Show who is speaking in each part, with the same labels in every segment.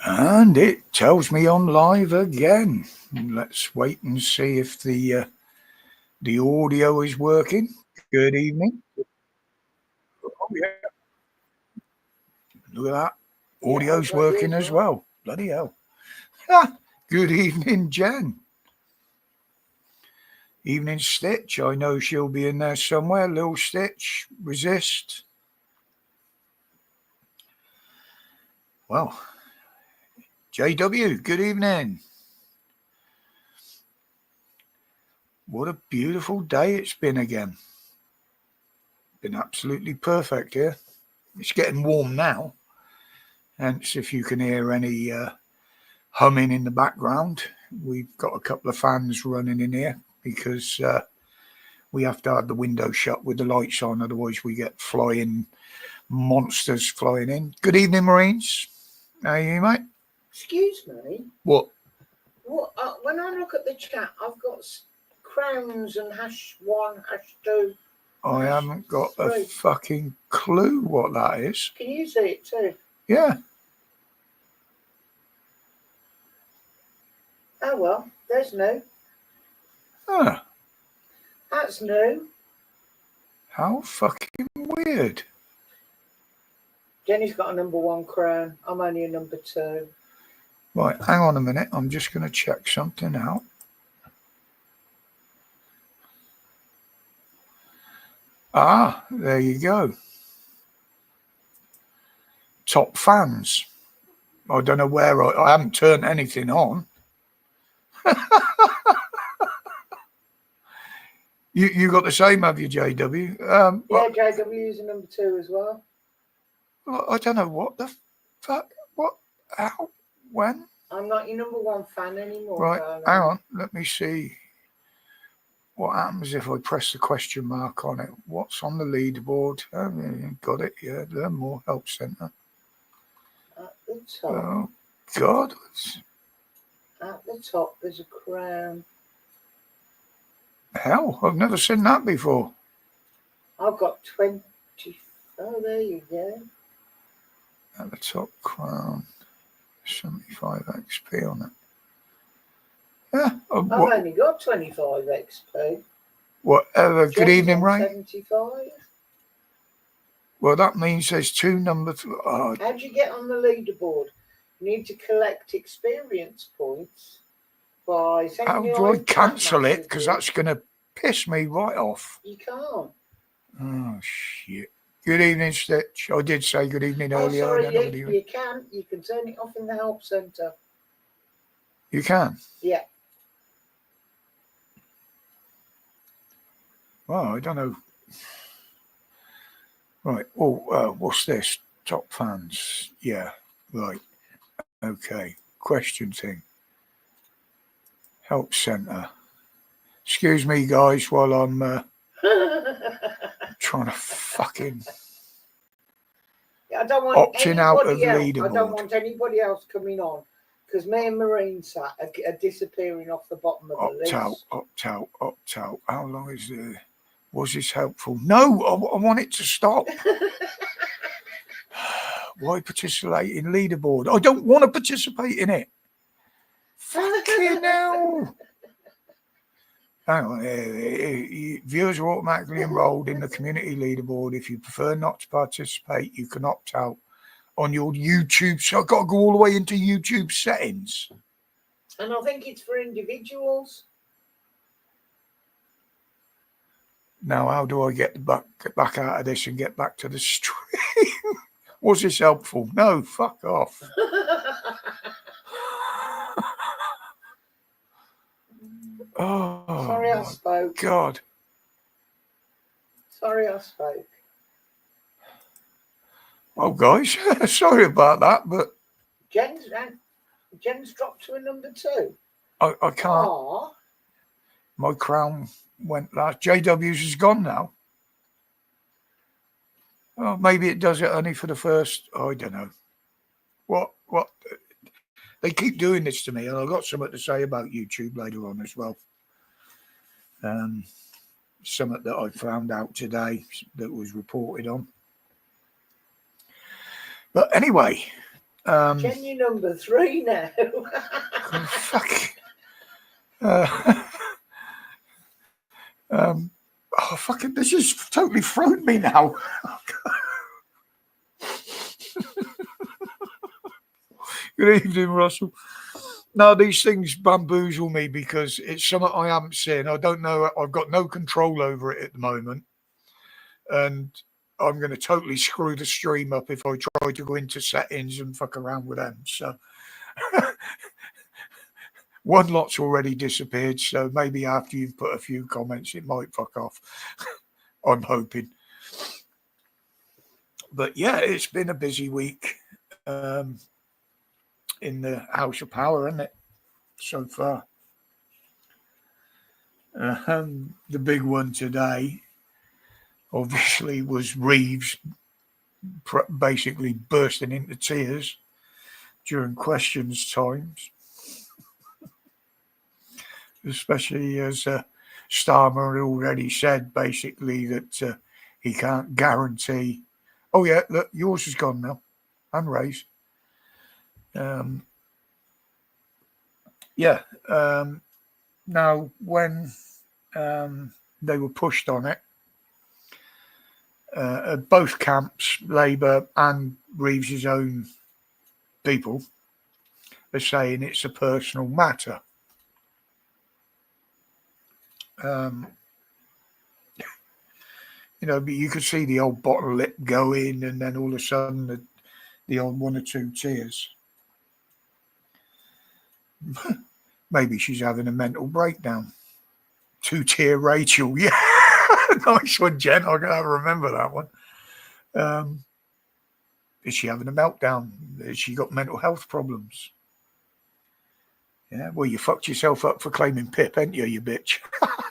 Speaker 1: And it tells me I'm live again. Let's wait and see if the audio is working. Good evening. Oh yeah, look at that. Audio's working as well. Bloody hell. Good evening, Jen. Evening, Stitch. I know she'll be in there somewhere. Little Stitch, resist. Well, JW, good evening. What a beautiful day it's been again. Been absolutely perfect here. It's getting warm now. Hence, if you can hear any humming in the background, we've got a couple of fans running in here because we have to have the window shut with the lights on. Otherwise, we get flying monsters flying in. Good evening, Marines. How are you, mate?
Speaker 2: Excuse me.
Speaker 1: What?
Speaker 2: When I look at the chat, I've got crowns and #1, #2.
Speaker 1: I haven't got a fucking clue what that is.
Speaker 2: Can you see it too?
Speaker 1: Yeah.
Speaker 2: Oh, well, there's new.
Speaker 1: Huh.
Speaker 2: That's new.
Speaker 1: How fucking weird.
Speaker 2: Jenny's got a #1 crown. I'm only a #2.
Speaker 1: Right, hang on a minute. I'm just going to check something out. Ah, there you go. Top fans. I don't know where I haven't turned anything on. You got the same, have you, JW?
Speaker 2: Yeah, JW is a #2 as well.
Speaker 1: I don't know what the fuck, what, how, when.
Speaker 2: I'm not your #1 fan anymore.
Speaker 1: Right,
Speaker 2: darling.
Speaker 1: hang on. Let me see what happens if I press the question mark on it. What's on the leaderboard? Oh, yeah, got it. Yeah, Learn More Help Centre.
Speaker 2: At the top.
Speaker 1: Oh, God.
Speaker 2: At the top, there's a crown.
Speaker 1: Hell, I've never seen that before.
Speaker 2: I've got 20. Oh, there you go.
Speaker 1: At the top, crown. 75 XP on it. Yeah.
Speaker 2: I've only got 25 XP.
Speaker 1: Whatever.
Speaker 2: Jen's
Speaker 1: Good evening,
Speaker 2: on
Speaker 1: Ray.
Speaker 2: 75.
Speaker 1: Well, that means there's two numbers.
Speaker 2: How do you get on the leaderboard? You need to collect experience points by sending
Speaker 1: how
Speaker 2: me
Speaker 1: do I
Speaker 2: live
Speaker 1: cancel
Speaker 2: chat
Speaker 1: it? Because that's going to piss me right off.
Speaker 2: You can't.
Speaker 1: Oh, shit. Good evening, Stitch. I did say good evening
Speaker 2: Oh,
Speaker 1: earlier.
Speaker 2: sorry,
Speaker 1: I don't know
Speaker 2: you can. You can turn it off in the help centre.
Speaker 1: You can?
Speaker 2: Yeah.
Speaker 1: Well, I don't know. Right. Oh, what's this? Top fans. Yeah. Right. Okay. Question thing. Help centre. Excuse me, guys, while I'm trying to fucking
Speaker 2: I don't want
Speaker 1: opting out of
Speaker 2: else.
Speaker 1: leaderboard.
Speaker 2: I don't want anybody else coming on because me and Marine sat are disappearing off the bottom of the list.
Speaker 1: Opt out. How long is there? Was this helpful? No, I want it to stop. Why participate in leaderboard? I don't want to participate in it. Fucking hell. Hang on. Viewers are automatically enrolled in the community leaderboard. If you prefer not to participate, you can opt out on your YouTube. So I've got to go all the way into YouTube settings.
Speaker 2: And I think it's for individuals.
Speaker 1: Now, how do I get back out of this and get back to the stream? Was this helpful? No, fuck off. Oh,
Speaker 2: sorry I spoke.
Speaker 1: God.
Speaker 2: Sorry I spoke.
Speaker 1: Oh, guys, sorry about that, but
Speaker 2: Jen's dropped to a #2.
Speaker 1: I can't.
Speaker 2: Aww.
Speaker 1: My crown went last. JW's is gone now. Oh, maybe it does it only for the first. I don't know. What? They keep doing this to me, and I've got something to say about YouTube later on as well. Something that I found out today that was reported on. But anyway,
Speaker 2: Jenny number 3 now.
Speaker 1: Oh, fuck. Oh, fucking, this has totally thrown me now. Good evening, Russell. No, these things bamboozle me because it's something I haven't seen. I don't know. I've got no control over it at the moment. And I'm going to totally screw the stream up if I try to go into settings and fuck around with them. So one lot's already disappeared. So maybe after you've put a few comments, it might fuck off. I'm hoping. But yeah, it's been a busy week in the House of Power, isn't it? So far. The big one today, obviously, was Reeves basically bursting into tears during questions times, especially as Starmer had already said basically that he can't guarantee. Oh yeah, look, yours is gone now, and Ray's. Now when they were pushed on it, both camps, Labour and Reeves's own people, are saying it's a personal matter. But you could see the old bottle lip going, and then all of a sudden the old one or two tears. Maybe she's having a mental breakdown. 2-tier Rachel, yeah, nice one, Jen. I gotta remember that one. Is she having a meltdown? Has she got mental health problems? Yeah, well, you fucked yourself up for claiming PIP, ain't you, you bitch?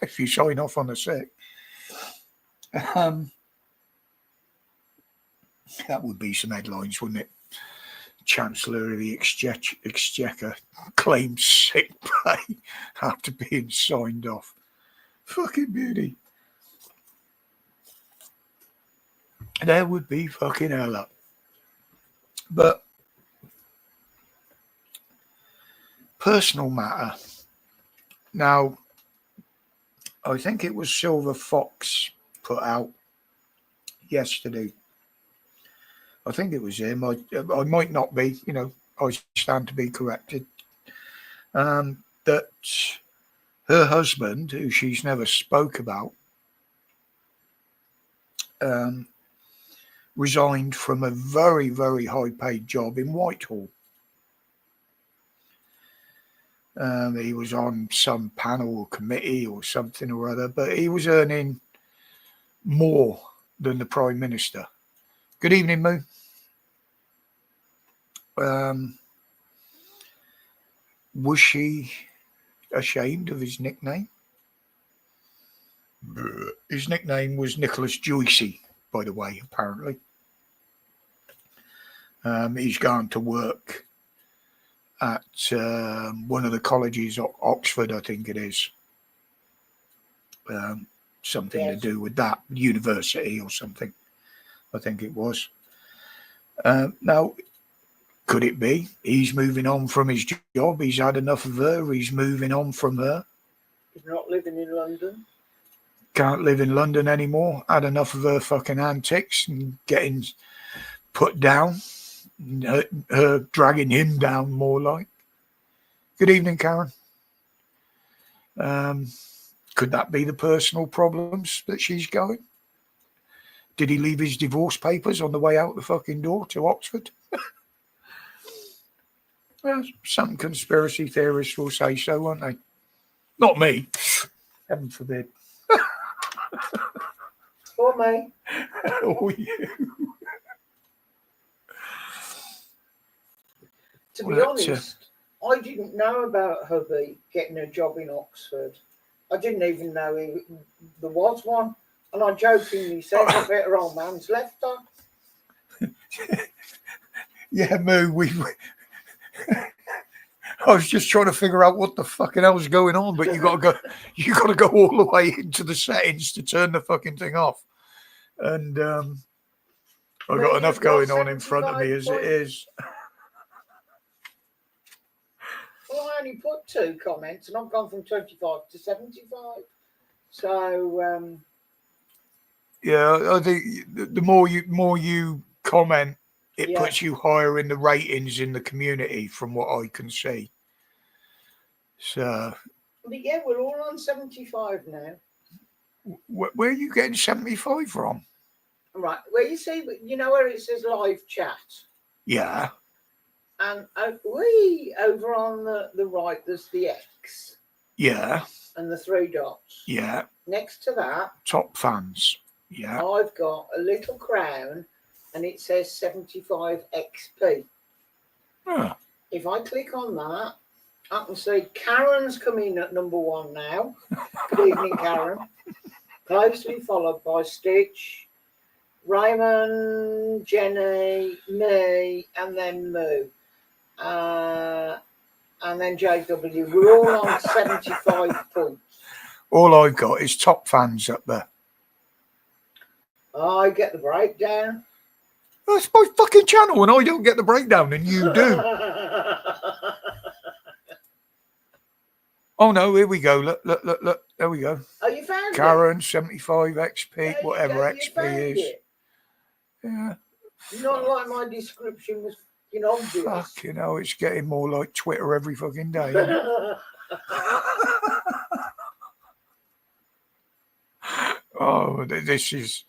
Speaker 1: If you sign off on the sick. That would be some headlines, wouldn't it? Chancellor of the Exchequer claims sick pay after being signed off. Fucking beauty. There would be fucking hell up. But personal matter. Now, I think it was Silver Fox put out yesterday. I think it was him. I might not be, I stand to be corrected. That her husband, who she's never spoke about, resigned from a very, very high-paid job in Whitehall. He was on some panel or committee or something or other, but he was earning more than the Prime Minister. Good evening, Moo. Was she ashamed of his nickname? His nickname was Nicholas Joycey, by the way, apparently. He's gone to work at one of the colleges, Oxford, I think it is. Something to do with that, university or something, I think it was. Now, could it be he's moving on from his job? He's had enough of her. He's moving on from her.
Speaker 2: He's not living in London.
Speaker 1: Can't live in London anymore. Had enough of her fucking antics and getting put down. Her dragging him down, more like. Good evening, Karen. Could that be the personal problems that she's going? Did he leave his divorce papers on the way out the fucking door to Oxford? Well, some conspiracy theorists will say so, won't they? Not me. Heaven forbid.
Speaker 2: Or me.
Speaker 1: Or you.
Speaker 2: To be honest, I didn't know about hubby getting a job in Oxford. I didn't even know there was one. And I jokingly said, I bet her old man's left her.
Speaker 1: Yeah, Moo, I was just trying to figure out what the fucking hell's going on, but you got to go all the way into the settings to turn the fucking thing off. And I've got enough going on in front of me as it is.
Speaker 2: Well, I only put 2 comments, and I've gone from 25 to 75. So,
Speaker 1: Yeah, I think the more you comment, it
Speaker 2: yeah.
Speaker 1: puts you higher in the ratings in the community, from what I can see. So,
Speaker 2: But yeah, we're all on 75 now.
Speaker 1: where are you getting 75 from?
Speaker 2: Right, where you see, where it says live chat,
Speaker 1: Yeah,
Speaker 2: and over on the right, there's the X
Speaker 1: yeah,
Speaker 2: and the 3 dots.
Speaker 1: yeah.
Speaker 2: Next to that,
Speaker 1: Top fans. Yeah.
Speaker 2: I've got a little crown, and it says 75 XP.
Speaker 1: Oh,
Speaker 2: If I click on that, I can see Karen's coming at number 1 now. Good evening, Karen. Closely followed by Stitch, Raymond, Jenny, me, and then Moo. And then JW. We're all on 75 points.
Speaker 1: all I've got is top fans up there.
Speaker 2: I get the breakdown.
Speaker 1: That's my fucking channel, and I don't get the breakdown, and you do. Oh no, here we go. Look. There we go.
Speaker 2: Oh, you found it?
Speaker 1: Karen, 75 XP,
Speaker 2: There you
Speaker 1: whatever
Speaker 2: go, you
Speaker 1: XP
Speaker 2: found
Speaker 1: is.
Speaker 2: it.
Speaker 1: Yeah.
Speaker 2: Not like my description was obvious.
Speaker 1: Fucking hell, it's getting more like Twitter every fucking day. Isn't it? Oh, this is...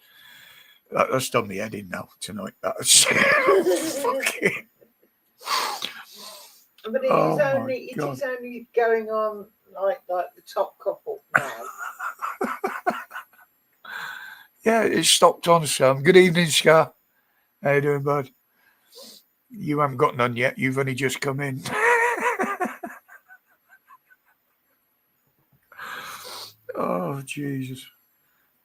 Speaker 1: That's done me head in now tonight. That's fucking...
Speaker 2: But it is only going on like the top couple now.
Speaker 1: Yeah, it's stopped on some. Good evening, Scar. How you doing, bud? You haven't got none yet. You've only just come in. Oh, Jesus.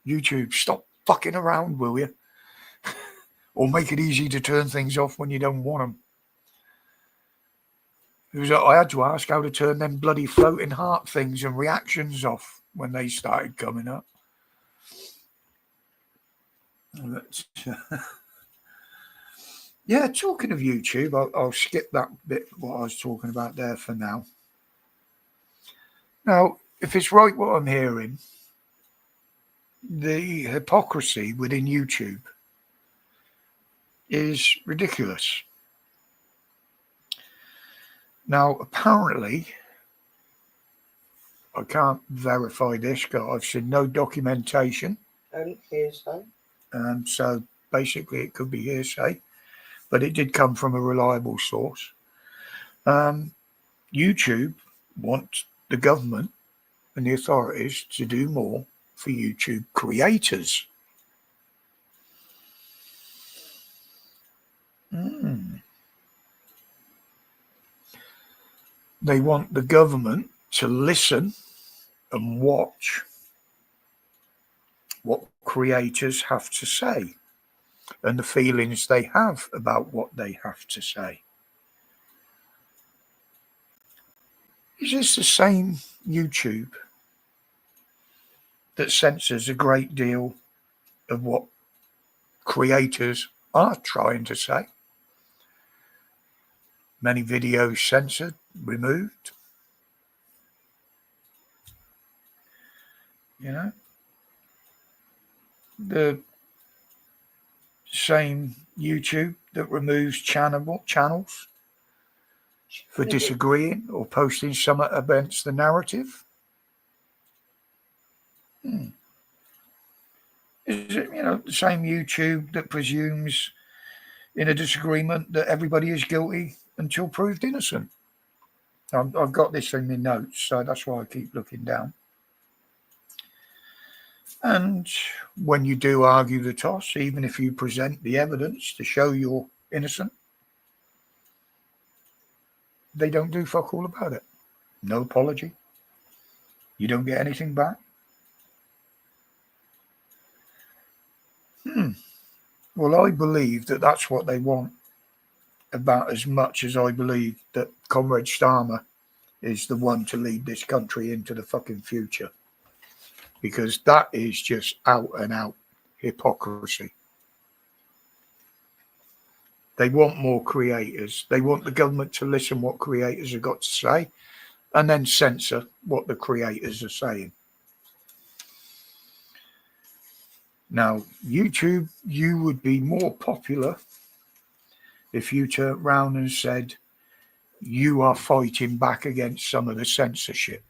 Speaker 1: YouTube, stop fucking around, will you? Or make it easy to turn things off when you don't want them. I had to ask how to turn them bloody floating heart things and reactions off when they started coming up. Yeah, talking of YouTube, I'll skip that bit what I was talking about there for now. Now, if it's right what I'm hearing, the hypocrisy within YouTube is ridiculous. Now, apparently, I can't verify this because I've seen no documentation.
Speaker 2: Hearsay.
Speaker 1: So basically it could be hearsay, but it did come from a reliable source. YouTube wants the government and the authorities to do more for YouTube creators. They want the government to listen and watch what creators have to say and the feelings they have about what they have to say. Is this the same YouTube that censors a great deal of what creators are trying to say? Many videos censored, removed. The same YouTube that removes channels for disagreeing or posting something against the narrative. Is it, the same YouTube that presumes in a disagreement that everybody is guilty until proved innocent? I've got this in my notes, so that's why I keep looking down. And when you do argue the toss, even if you present the evidence to show you're innocent, they don't do fuck all about it. No apology. You don't get anything back. Well, I believe that that's what they want about as much as I believe that Comrade Starmer is the one to lead this country into the fucking future. Because that is just out and out hypocrisy. They want more creators. They want the government to listen what creators have got to say and then censor what the creators are saying. Now, YouTube, you would be more popular if you turned round and said you are fighting back against some of the censorship.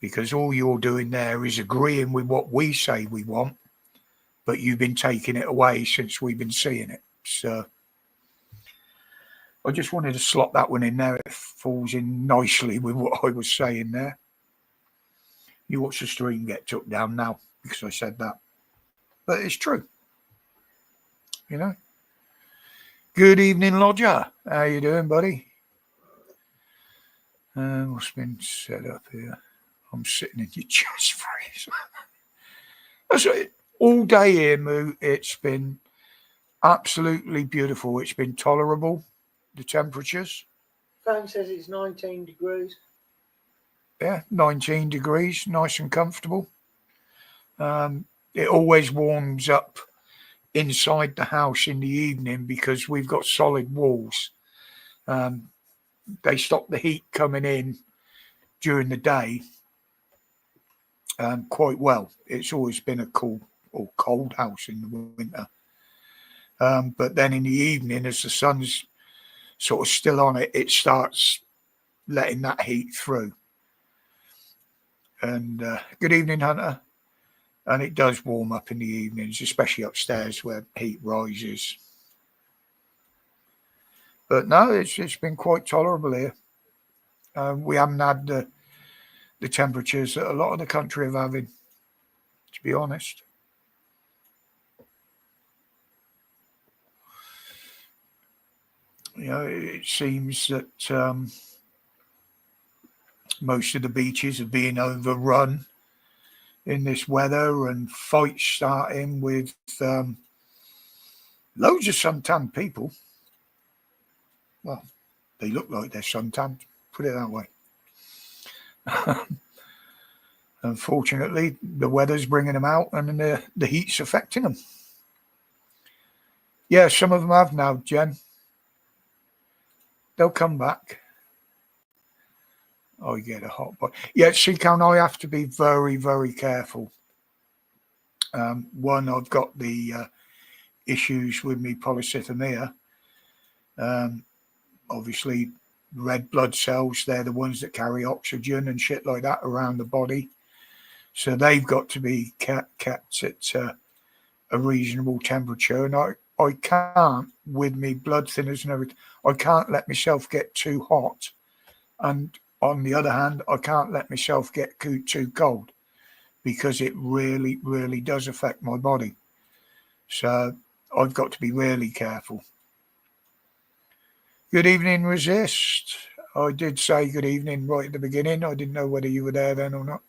Speaker 1: Because all you're doing there is agreeing with what we say we want, but you've been taking it away since we've been seeing it. So I just wanted to slot that one in there. It falls in nicely with what I was saying there. You watch the stream get took down now because I said that. But it's true. You know. Good evening, Lodger. How you doing, buddy? What's been set up here? I'm sitting in your chest freeze. That's it. All day here, Moo. It's been absolutely beautiful. It's been tolerable, the temperatures.
Speaker 2: Phone says it's 19 degrees.
Speaker 1: Yeah, 19 degrees, nice and comfortable. It always warms up inside the house in the evening because we've got solid walls. They stop the heat coming in during the day quite well. It's always been a cool or cold house in the winter. But then in the evening, as the sun's sort of still on it, it starts letting that heat through. And good evening, Hunter. And it does warm up in the evenings, especially upstairs where heat rises. But no, it's been quite tolerable here. We haven't had the temperatures that a lot of the country are having, to be honest. You know, it seems that most of the beaches are being overrun in this weather, and fights starting with loads of suntanned people. Well, they look like they're suntanned, put it that way. Unfortunately, the weather's bringing them out and the heat's affecting them. Yeah, some of them have now, Jen. They'll come back. I get a hot boy. Yeah, see, Count, I have to be very, very careful. One, I've got the issues with me polycythemia. Obviously, red blood cells, they're the ones that carry oxygen and shit like that around the body. So they've got to be kept at a reasonable temperature. And I can't, with me blood thinners and everything, I can't let myself get too hot. And on the other hand, I can't let myself get too cold because it really, really does affect my body. So I've got to be really careful. Good evening, Resist. I did say good evening right at the beginning. I didn't know whether you were there then or not.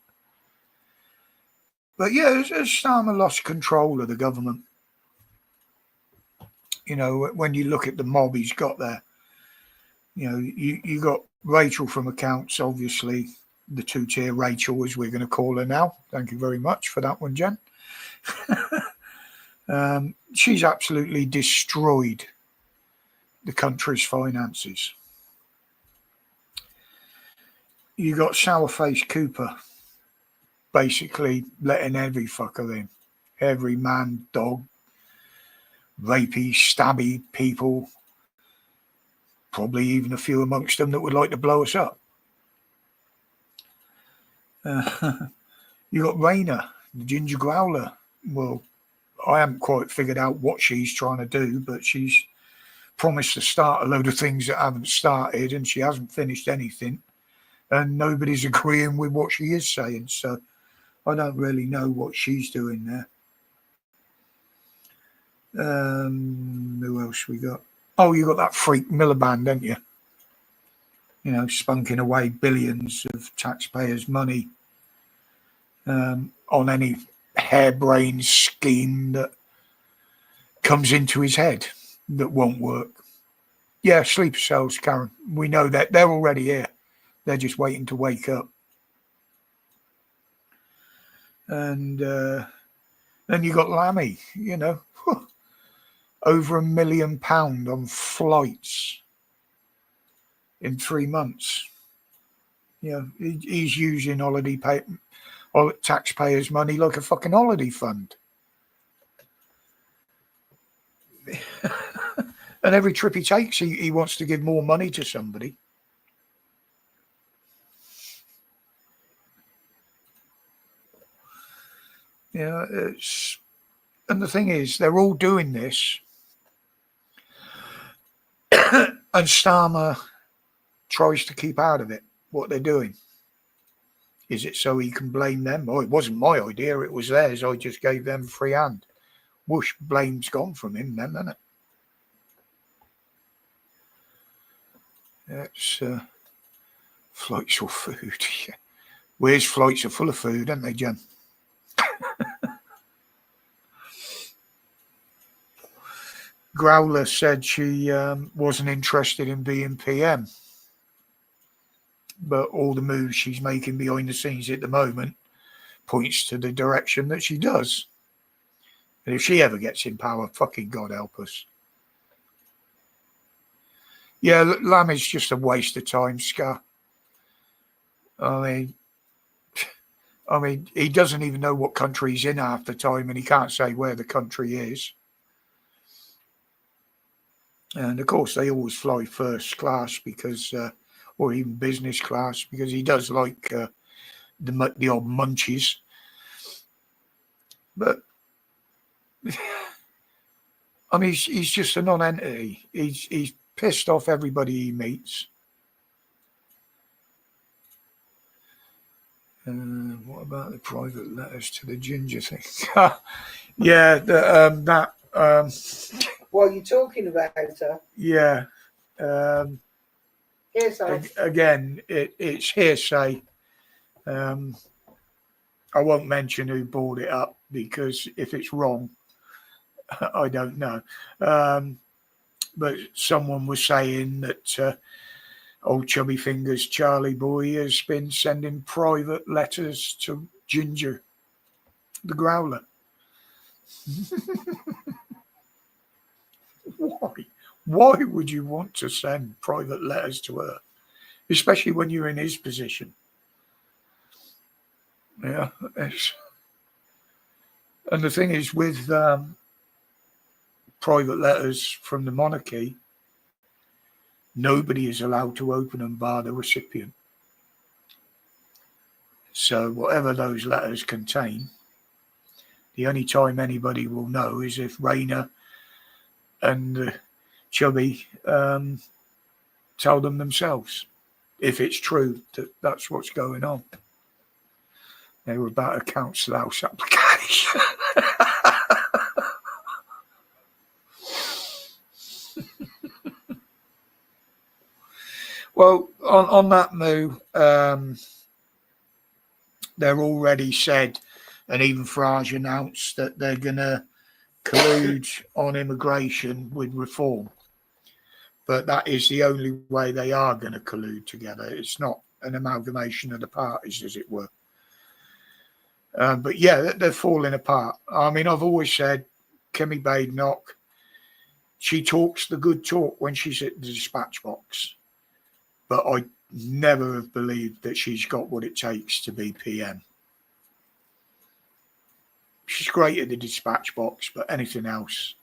Speaker 1: But yeah, as Starmer lost control of the government. You know, when you look at the mob he's got there, you know, you got Rachel from accounts, obviously, the two-tier Rachel, as we're going to call her now. Thank you very much for that one, Jen. She's absolutely destroyed the country's finances. You got Sourface Cooper basically letting every fucker in. Every man, dog, rapey, stabby people. Probably even a few amongst them that would like to blow us up. You got Raina, the ginger growler. Well, I haven't quite figured out what she's trying to do, but she's promised to start a load of things that haven't started, and she hasn't finished anything. And nobody's agreeing with what she is saying. So I don't really know what she's doing there. Who else we got? Oh, you got that freak Miliband, don't you? You know, spunking away billions of taxpayers' money on any harebrained scheme that comes into his head that won't work. Yeah, sleeper cells, Karen. We know that they're already here. They're just waiting to wake up. And then you got Lammy, you know. over £1 million on flights in 3 months. He's using taxpayers' money like a fucking holiday fund. And every trip he takes, he wants to give more money to somebody. And the thing is, they're all doing this. And Starmer tries to keep out of it, what they're doing. Is it so he can blame them? Oh, it wasn't my idea, it was theirs. I just gave them free hand. Whoosh, blame's gone from him then, isn't it? That's flights or food. Yeah. Where's flights are full of food, aren't they, Jen? Growler said she wasn't interested in being PM. But all the moves she's making behind the scenes at the moment points to the direction that she does. And if she ever gets in power, fucking God help us. Yeah, Lamb is just a waste of time, Scar. I mean, he doesn't even know what country he's in half the time, and he can't say where the country is. And of course, they always fly first class because, or even business class, because he does like the odd munchies. But I mean, he's just a non-entity. He's pissed off everybody he meets. What about the private letters to the ginger thing? Yeah,
Speaker 2: What are you talking about, sir?
Speaker 1: Yeah.
Speaker 2: Hearsay.
Speaker 1: Again, it's hearsay. I won't mention who brought it up because if it's wrong, I don't know. But someone was saying that old Chubby Fingers Charlie Boy has been sending private letters to Ginger, the Growler. Why? Why would you want to send private letters to her, especially when you're in his position? Yeah, and the thing is with private letters from the monarchy, nobody is allowed to open them bar the recipient. So whatever those letters contain, the only time anybody will know is if Raina and Chubby tell them themselves, if it's true that that's what's going on. They were about a council house application. Well, on that move, they're already said, and even Farage announced that they're going to collude on immigration with reform. But that is the only way they are going to collude together. It's not an amalgamation of the parties, as it were. But yeah, they're falling apart. I mean, I've always said Kimmy Badenoch, she talks the good talk when she's at the dispatch box. But I never have believed that she's got what it takes to be PM. She's great at the dispatch box, but anything else.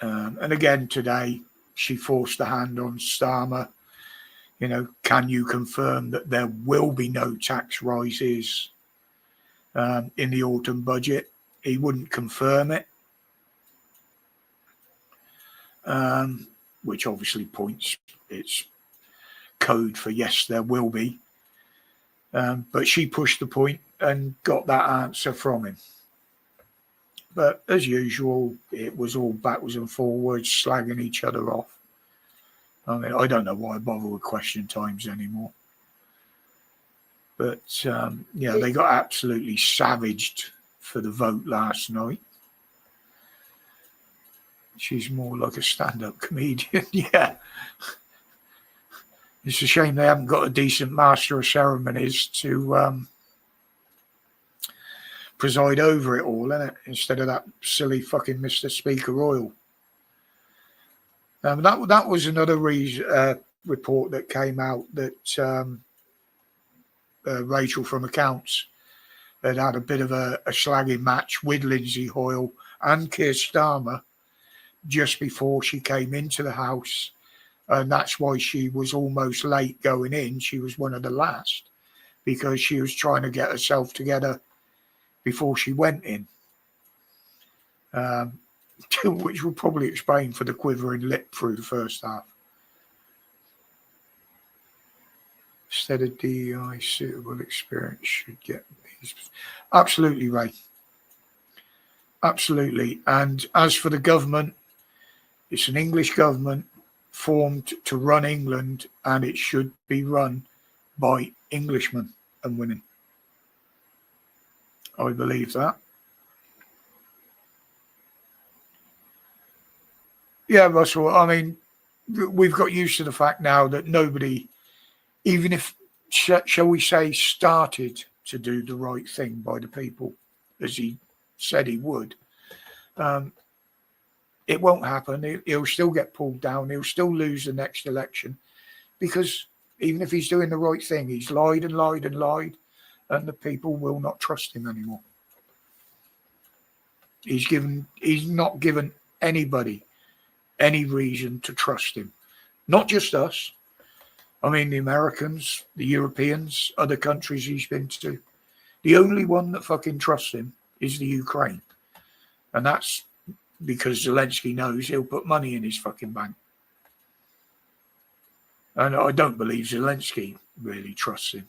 Speaker 1: And again, today, she forced a hand on Starmer. You know, can you confirm that there will be no tax rises in the autumn budget? He wouldn't confirm it, which obviously points it's code for yes, there will be. But she pushed the point and got that answer from him. But as usual, it was all backwards and forwards, slagging each other off. I mean, I don't know why I bother with question times anymore. But, yeah, they got absolutely savaged for the vote last night. She's more like a stand-up comedian, yeah. It's a shame they haven't got a decent master of ceremonies to preside over it all, innit? Instead of that silly fucking Mr. Speaker Royal. That was another report that came out that Rachel from Accounts had a bit of a slagging match with Lindsay Hoyle and Keir Starmer just before she came into the house. And that's why she was almost late going in. She was one of the last because she was trying to get herself together before she went in. Which will probably explain for the quivering lip through the first half. Instead of DEI, suitable experience should get these. Absolutely, Ray. Absolutely. And as for the government, it's an English government formed to run England, and it should be run by Englishmen and women. I believe that. Yeah, Russell, I mean, we've got used to the fact now that nobody, even if, shall we say, started to do the right thing by the people, as he said he would, it won't happen. He'll still get pulled down. He'll still lose the next election because even if he's doing the right thing, he's lied and lied and lied, and the people will not trust him anymore. He's not given anybody any reason to trust him. Not just us. I mean, the Americans, the Europeans, other countries he's been to. The only one that fucking trusts him is the Ukraine. And that's because Zelensky knows he'll put money in his fucking bank. And I don't believe Zelensky really trusts him.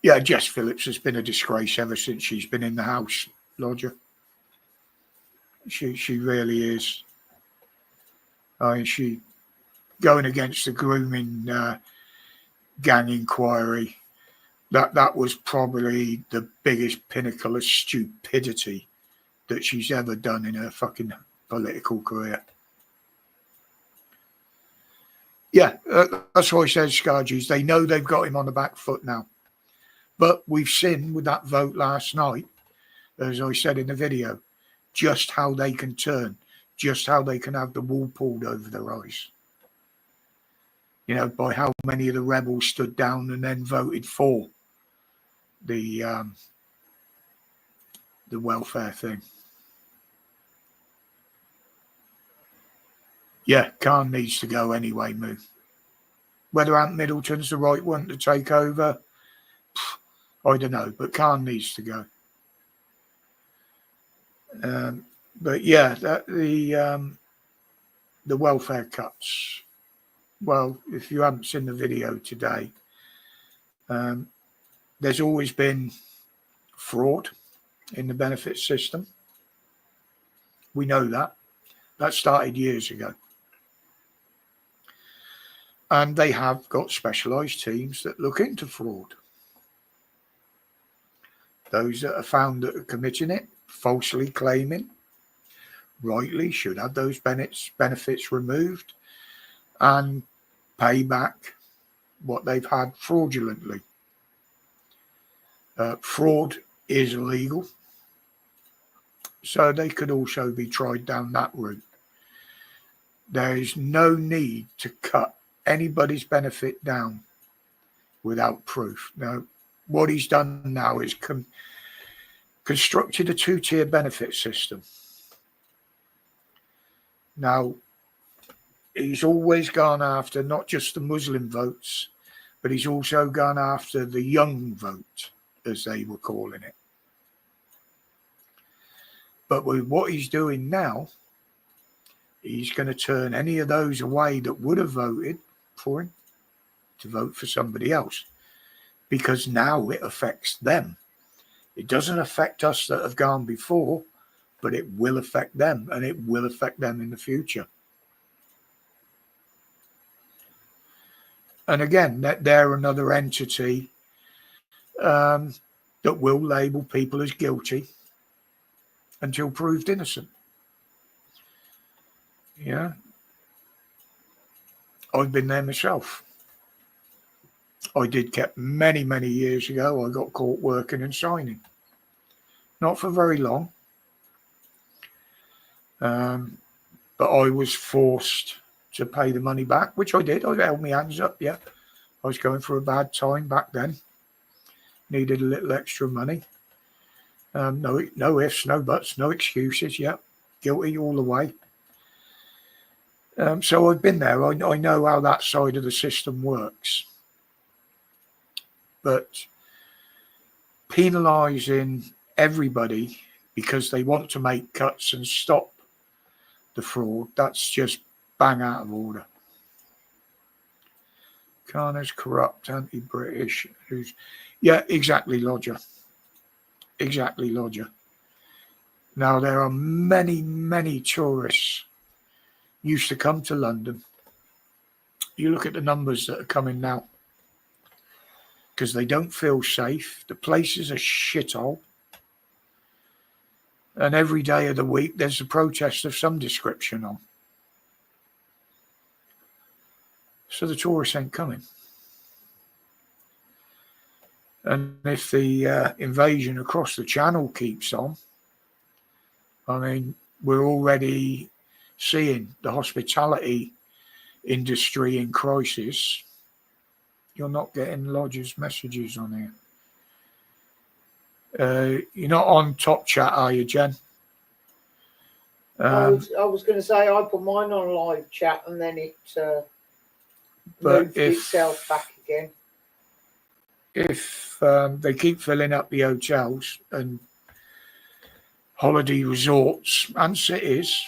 Speaker 1: Yeah, Jess Phillips has been a disgrace ever since she's been in the house, Lodger. She really is. I mean, she going against the grooming gang inquiry. That was probably the biggest pinnacle of stupidity that she's ever done in her fucking political career. Yeah, that's why I said Scargies. They know they've got him on the back foot now. But we've seen with that vote last night, as I said in the video, just how they can turn, just how they can have the wool pulled over their eyes. You know, by how many of the rebels stood down and then voted for the welfare thing. Yeah, Khan needs to go anyway, Moo. Whether Ant Middleton's the right one to take over, I don't know, but Khan needs to go. But yeah, the welfare cuts. Well, if you haven't seen the video today, there's always been fraud in the benefit system. We know that. That started years ago. And they have got specialised teams that look into fraud. Those that are found that are committing it, falsely claiming, rightly should have those benefits removed and pay back what they've had fraudulently. Fraud is illegal, so they could also be tried down that route. There is no need to cut anybody's benefit down without proof. Now, what he's done now is constructed a two-tier benefit system. Now, he's always gone after not just the Muslim votes, but he's also gone after the young vote, as they were calling it. But with what he's doing now, he's going to turn any of those away that would have voted for him to vote for somebody else, because now it affects them. It doesn't affect us that have gone before, but it will affect them, and it will affect them in the future. And again, they're another entity that will label people as guilty until proved innocent. Yeah. I've been there myself. I did get many, many years ago. I got caught working and signing. Not for very long. But I was forced to pay the money back, which I did. I held my hands up, yeah. I was going through a bad time back then. Needed a little extra money. No ifs, no buts, no excuses, yeah. Guilty all the way. So I've been there. I know how that side of the system works. But penalising everybody because they want to make cuts and stop the fraud, that's just bang out of order. Khan's corrupt, anti-British. Yeah, exactly, Lodger. Exactly, Lodger. Now, there are many, many tourists used to come to London. You look at the numbers that are coming now because they don't feel safe. The place is a shithole. And every day of the week, there's a protest of some description on. So the tourists ain't coming. And if the invasion across the channel keeps on, I mean, we're already seeing the hospitality industry in crisis. You're not getting Lodger's messages on here. You're not on Top Chat, are you, Jen?
Speaker 2: I was going to say I put mine on live chat and then it moved itself back again.
Speaker 1: If they keep filling up the hotels and holiday resorts and cities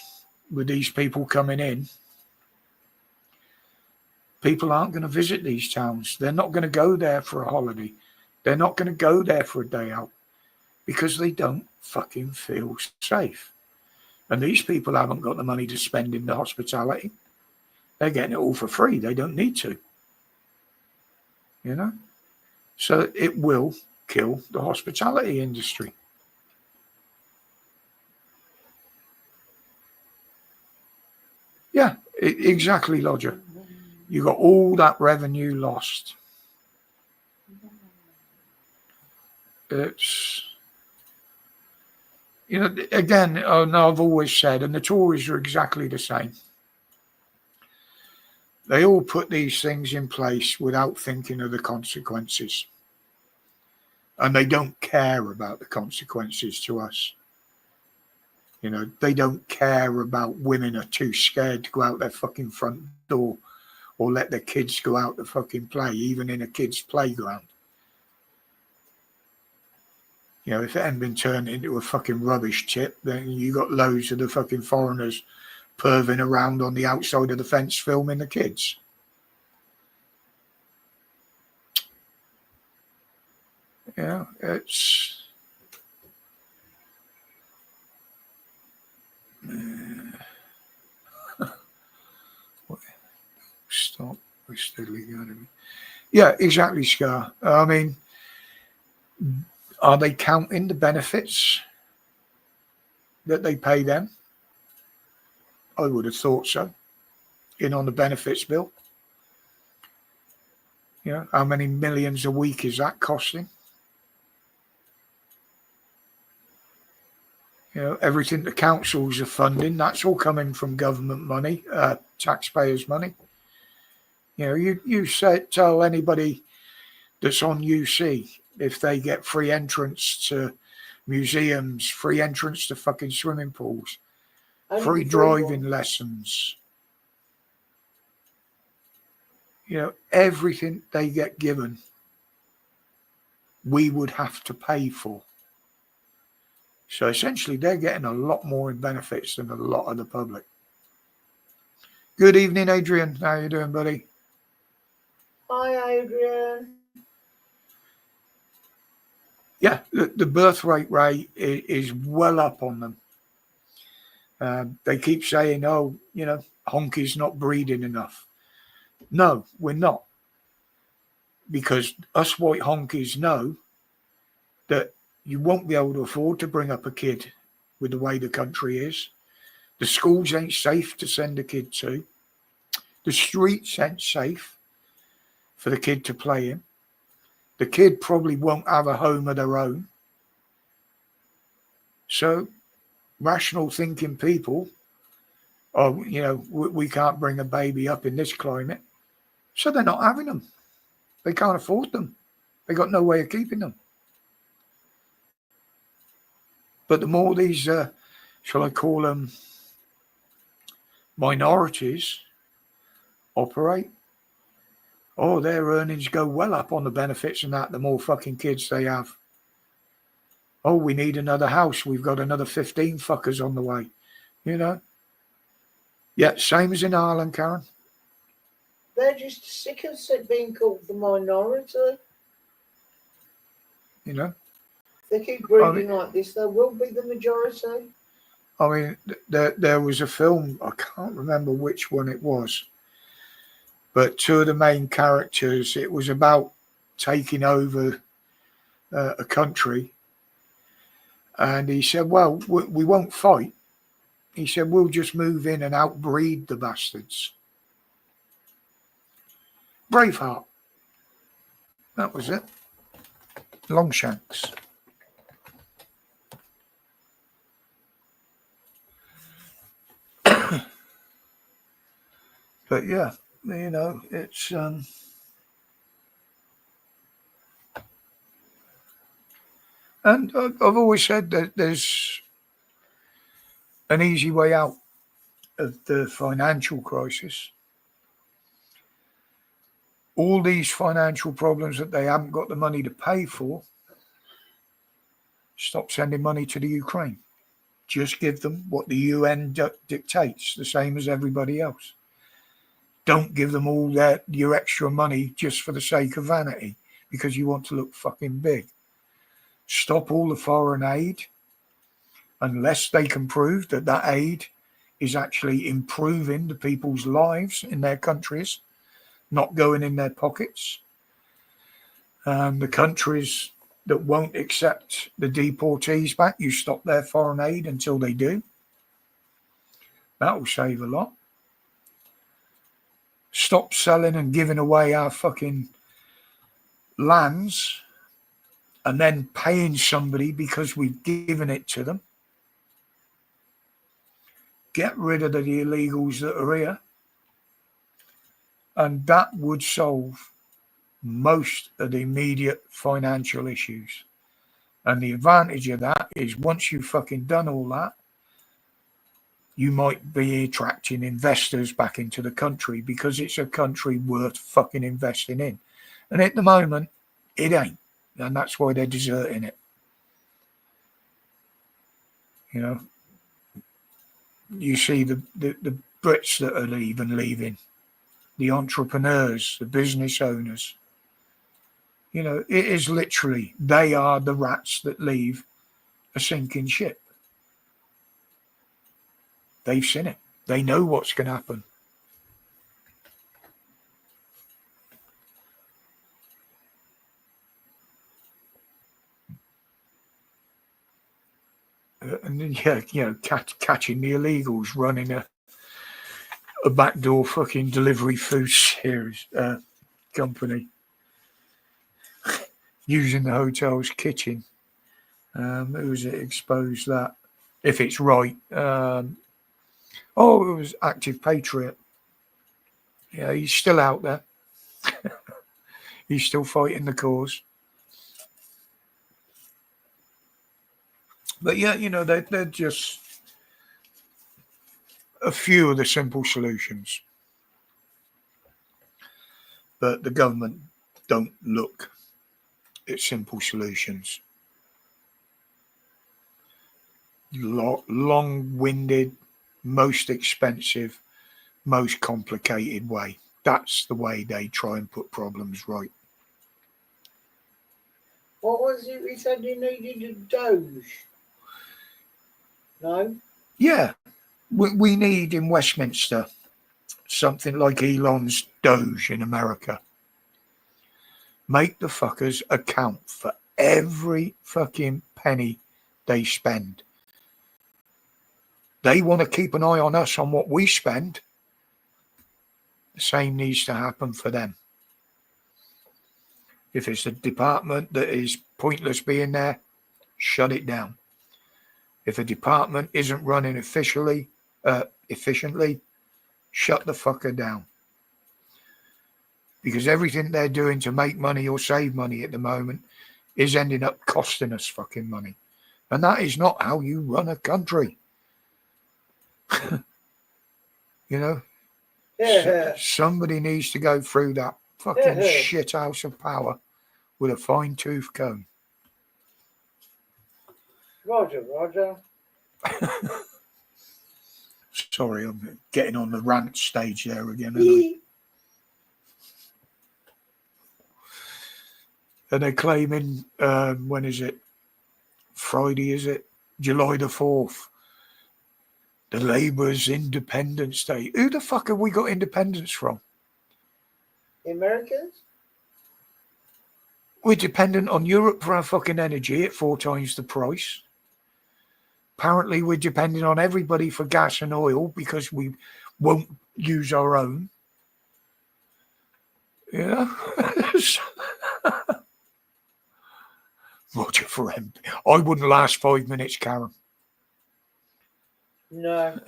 Speaker 1: with these people coming in, people aren't going to visit these towns. They're not going to go there for a holiday. They're not going to go there for a day out because they don't fucking feel safe. And these people haven't got the money to spend in the hospitality. They're getting it all for free. They don't need to. You know? So it will kill the hospitality industry. Yeah, exactly, Lodger. You got all that revenue lost. It's, you know, again, I've always said, and the Tories are exactly the same. They all put these things in place without thinking of the consequences. And they don't care about the consequences to us. You know, they don't care about women are too scared to go out their fucking front door or let their kids go out to fucking play, even in a kid's playground. You know, if it hadn't been turned into a fucking rubbish tip, then you got loads of the fucking foreigners perving around on the outside of the fence filming the kids. Yeah, it's... Stop. We're steadily going to be... Yeah, exactly, Scar. I mean, are they counting the benefits that they pay them? I would have thought so. In on the benefits bill. You know, how many millions a week is that costing? You know, everything the councils are funding, that's all coming from government money, taxpayers' money. You know, you tell anybody that's on UC if they get free entrance to museums, free entrance to fucking swimming pools, free driving lessons. You know, everything they get given, we would have to pay for. So essentially, they're getting a lot more in benefits than a lot of the public. Good evening, Adrian. How you doing, buddy?
Speaker 2: Hi, Adrian.
Speaker 1: Yeah, the birth rate is well up on them. They keep saying, oh, you know, honky's not breeding enough. No, we're not. Because us white honkies know that you won't be able to afford to bring up a kid with the way the country is. The schools ain't safe to send a kid to. The streets ain't safe for the kid to play in. The kid probably won't have a home of their own. So rational thinking people, oh, you know, we can't bring a baby up in this climate. So they're not having them. They can't afford them. They got no way of keeping them. But the more these, shall I call them, minorities operate, oh, their earnings go well up on the benefits and that, the more fucking kids they have. Oh, we need another house. We've got another 15 fuckers on the way. You know? Yeah, same as in Ireland, Karen.
Speaker 2: They're just sick of being called the minority.
Speaker 1: You know?
Speaker 2: If they keep breeding like this, they will be the majority.
Speaker 1: I mean, there was a film, I can't remember which one it was, but two of the main characters, it was about taking over a country. And he said, well, we won't fight. He said, we'll just move in and outbreed the bastards. Braveheart. That was it. Longshanks. But yeah, you know, it's and I've always said that there's an easy way out of the financial crisis. All these financial problems that they haven't got the money to pay for, stop sending money to the Ukraine. Just give them what the UN dictates, the same as everybody else. Don't give them all your extra money just for the sake of vanity, because you want to look fucking big. Stop all the foreign aid unless they can prove that that aid is actually improving the people's lives in their countries, not going in their pockets. The countries that won't accept the deportees back, you stop their foreign aid until they do. That will save a lot. Stop selling and giving away our fucking lands and then paying somebody because we've given it to them. Get rid of the illegals that are here. And that would solve most of the immediate financial issues. And the advantage of that is once you've fucking done all that, you might be attracting investors back into the country because it's a country worth fucking investing in. And at the moment, it ain't. And that's why they're deserting it. You know, you see the Brits that are leaving, the entrepreneurs, the business owners. You know, it is literally, they are the rats that leave a sinking ship. They've seen it. They know what's going to happen. And then, yeah, you know, catching the illegals running a backdoor fucking delivery food series company, using the hotel's kitchen. Who's it exposed that? If it's right. It was Active Patriot. Yeah, he's still out there. He's still fighting the cause. But yeah, you know, they're just a few of the simple solutions. But the government don't look at simple solutions. Long-winded, most expensive, most complicated way. That's the way they try and put problems right.
Speaker 2: What was it we said you needed a Doge? No?
Speaker 1: Yeah, we need in Westminster something like Elon's Doge in America. Make the fuckers account for every fucking penny they spend. They want to keep an eye on us on what we spend. The same needs to happen for them. If it's a department that is pointless being there, shut it down. If a department isn't running efficiently, shut the fucker down. Because everything they're doing to make money or save money at the moment is ending up costing us fucking money. And that is not how you run a country. You know?
Speaker 2: Yeah.
Speaker 1: Somebody needs to go through that fucking shit house of power with a fine-tooth comb.
Speaker 2: Roger, Roger.
Speaker 1: Sorry, I'm getting on the rant stage there again. And they're claiming, when is it? Friday, is it? July the 4th. The Labour's Independence Day. Who the fuck have we got independence from?
Speaker 2: The Americans?
Speaker 1: We're dependent on Europe for our fucking energy at 4 times the price. Apparently, we're depending on everybody for gas and oil because we won't use our own. You know? Roger for MP. I wouldn't last 5 minutes, Karen.
Speaker 2: No.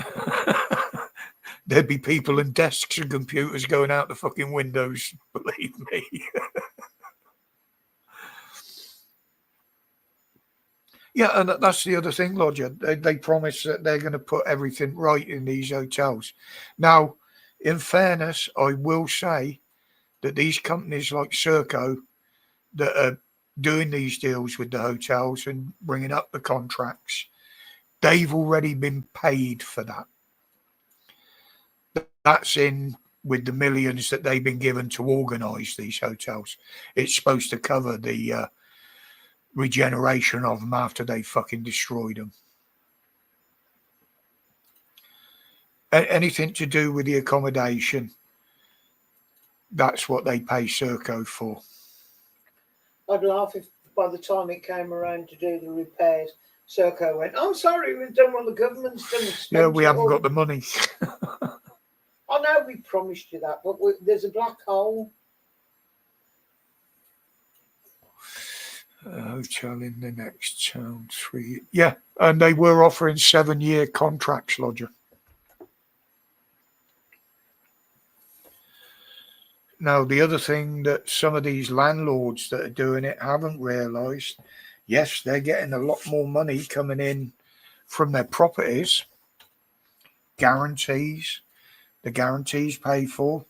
Speaker 1: There'd be people and desks and computers going out the fucking windows, believe me. Yeah, and that's the other thing, Roger. They promise that they're going to put everything right in these hotels. Now, in fairness, I will say that these companies like Serco that are doing these deals with the hotels and bringing up the contracts, they've already been paid for that. That's in with the millions that they've been given to organise these hotels. It's supposed to cover the regeneration of them after they fucking destroyed them. Anything to do with the accommodation, that's what they pay Serco for.
Speaker 2: I'd laugh if by the time it came around to do the repairs, Serco went, "I'm sorry, we've done what the government's done."
Speaker 1: Yeah, we haven't got the money.
Speaker 2: I know we promised you that, but there's a black hole.
Speaker 1: Hotel in the next town, 3. Yeah, and they were offering 7-year contracts, Lodger. Now, the other thing that some of these landlords that are doing it haven't realised, yes, they're getting a lot more money coming in from their properties. Guarantees. The guarantees paid for.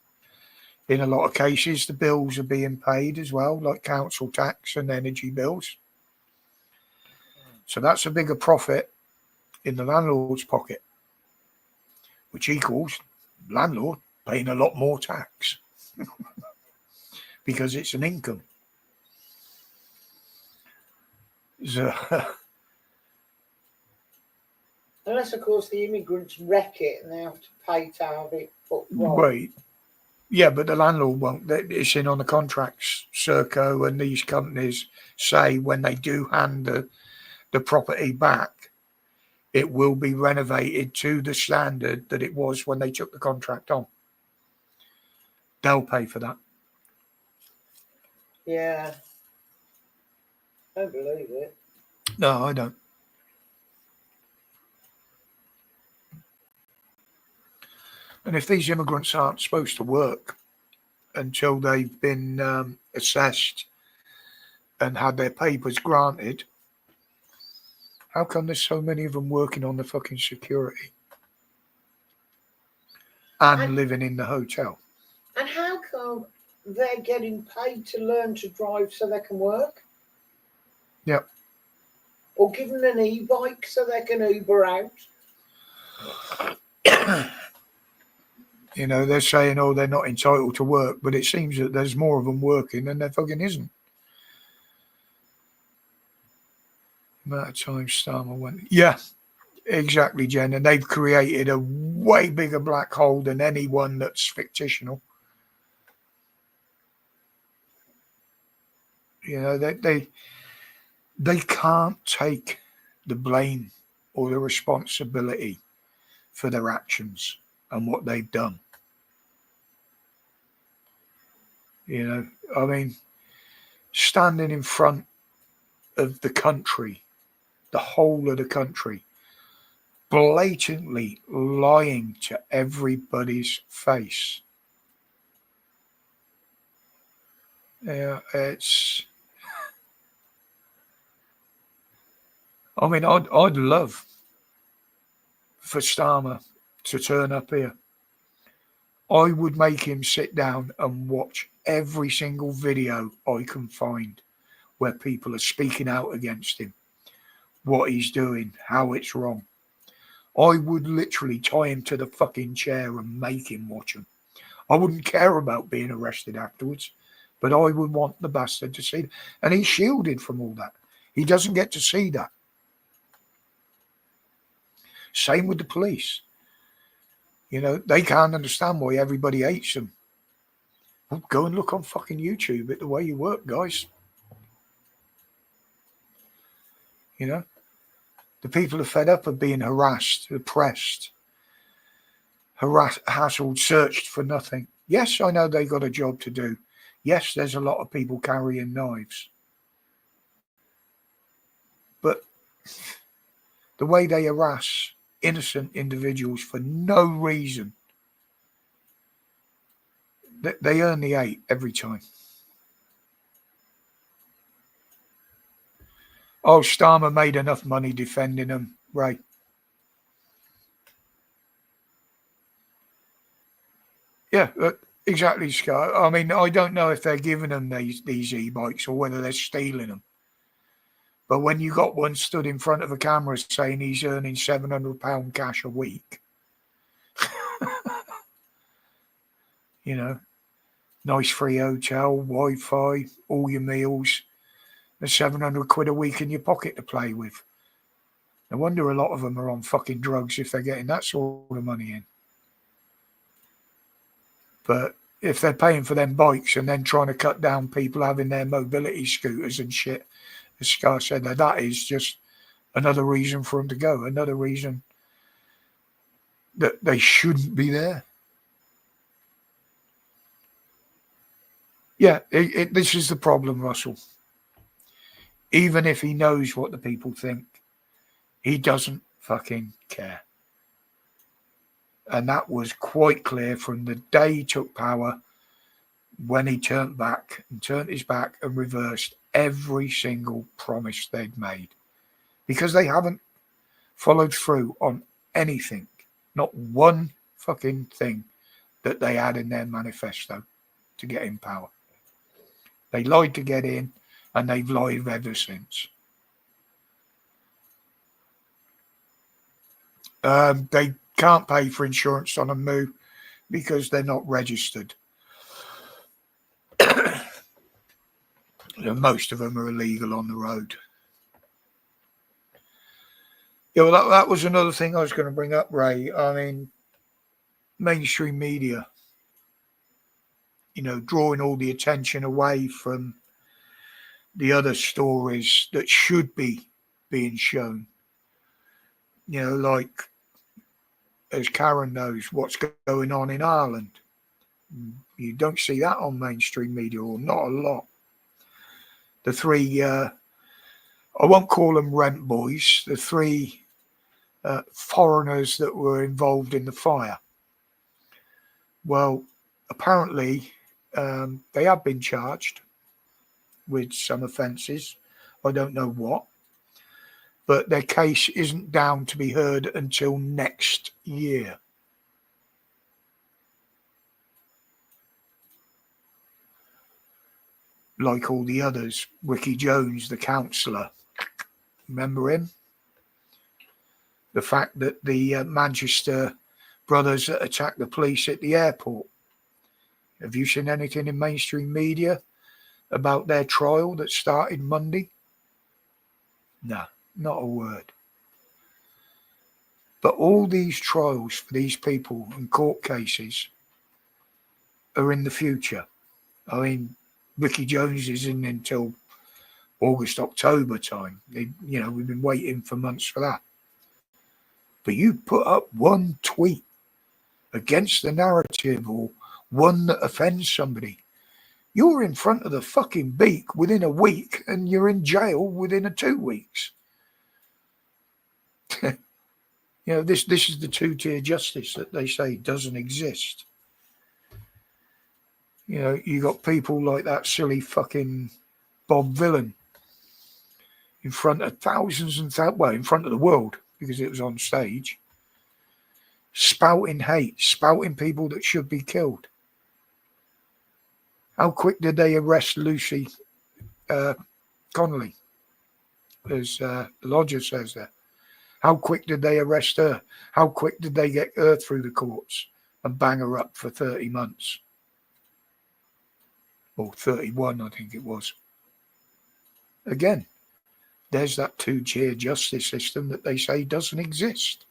Speaker 1: In a lot of cases, the bills are being paid as well, like council tax and energy bills. So that's a bigger profit in the landlord's pocket, which equals landlord paying a lot more tax because it's an income. So,
Speaker 2: unless, of course, the immigrants wreck it and they have to pay to have it put right.
Speaker 1: Right. Yeah, but the landlord won't. It's in on the contracts. Serco and these companies say when they do hand the property back, it will be renovated to the standard that it was when they took the contract on. They'll pay for that.
Speaker 2: Yeah. I don't believe it.
Speaker 1: No, I don't. And if these immigrants aren't supposed to work until they've been assessed and had their papers granted, how come there's so many of them working on the fucking security and living in the hotel?
Speaker 2: And how come they're getting paid to learn to drive so they can work?
Speaker 1: Yep.
Speaker 2: Or given an e-bike so they can Uber out?
Speaker 1: You know, they're saying, oh, they're not entitled to work, but it seems that there's more of them working than there fucking isn't. Amount of time Starmer went. Yeah, exactly, Jen. And they've created a way bigger black hole than anyone that's fictional. You know, they can't take the blame or the responsibility for their actions and what they've done. You know, I mean, standing in front of the country, the whole of the country, blatantly lying to everybody's face. Yeah, it's. I mean, I'd love for Starmer to turn up here. I would make him sit down and watch every single video I can find where people are speaking out against him, what he's doing, how it's wrong. I would literally tie him to the fucking chair and make him watch them. I wouldn't care about being arrested afterwards, but I would want the bastard to see it. And he's shielded from all that. He doesn't get to see that. Same with the police. You know, they can't understand why everybody hates them. Well, go and look on fucking YouTube at the way you work, guys. You know, the people are fed up of being harassed, oppressed, hassled, searched for nothing. Yes, I know they got a job to do. Yes, there's a lot of people carrying knives. But the way they harass innocent individuals for no reason, they earn the 8 every time. Oh, Starmer made enough money defending them, right? Yeah, exactly, Scott. I mean, I don't know if they're giving them these e-bikes or whether they're stealing them. But when you got one stood in front of a camera saying he's earning £700 cash a week, you know, nice free hotel, Wi-Fi, all your meals, and 700 quid a week in your pocket to play with. No wonder a lot of them are on fucking drugs if they're getting that sort of money in. But if they're paying for them bikes and then trying to cut down people having their mobility scooters and shit, as Scar said, that is just another reason for them to go, another reason that they shouldn't be there. Yeah, this is the problem, Russell. Even if he knows what the people think, he doesn't fucking care. And that was quite clear from the day he took power, when he turned his back and reversed every single promise they'd made. Because they haven't followed through on anything. Not one fucking thing that they had in their manifesto to get in power. They lied to get in, and they've lied ever since. They can't pay for insurance on a move because they're not registered. Most of them are illegal on the road. Yeah, well, that was another thing I was going to bring up, Ray. I mean, mainstream media, you know, drawing all the attention away from the other stories that should be being shown. You know, like, as Karen knows, what's going on in Ireland. You don't see that on mainstream media, or not a lot. The 3, I won't call them rent boys, the 3 foreigners that were involved in the fire. Well, apparently they have been charged with some offences. I don't know what. But their case isn't down to be heard until next year. Like all the others. Ricky Jones, the councillor. Remember him? The fact that the Manchester brothers that attacked the police at the airport. Have you seen anything in mainstream media about their trial that started Monday? No, not a word. But all these trials for these people and court cases are in the future. I mean, Ricky Jones is in until August, October time. We've been waiting for months for that. But you put up one tweet against the narrative or one that offends somebody, You're in front of the fucking beak within a week, and you're in jail within 2 weeks. This is the two-tier justice that they say doesn't exist. You got people like that silly fucking Bob Villain in front of thousands and in front of the world, because it was on stage, spouting hate, spouting people that should be killed. How quick did they arrest Lucy Connolly, as Lodger says there? How quick did they arrest her? How quick did they get her through the courts and bang her up for 30 months? Or 31, I think it was. Again, there's that two-tier justice system that they say doesn't exist.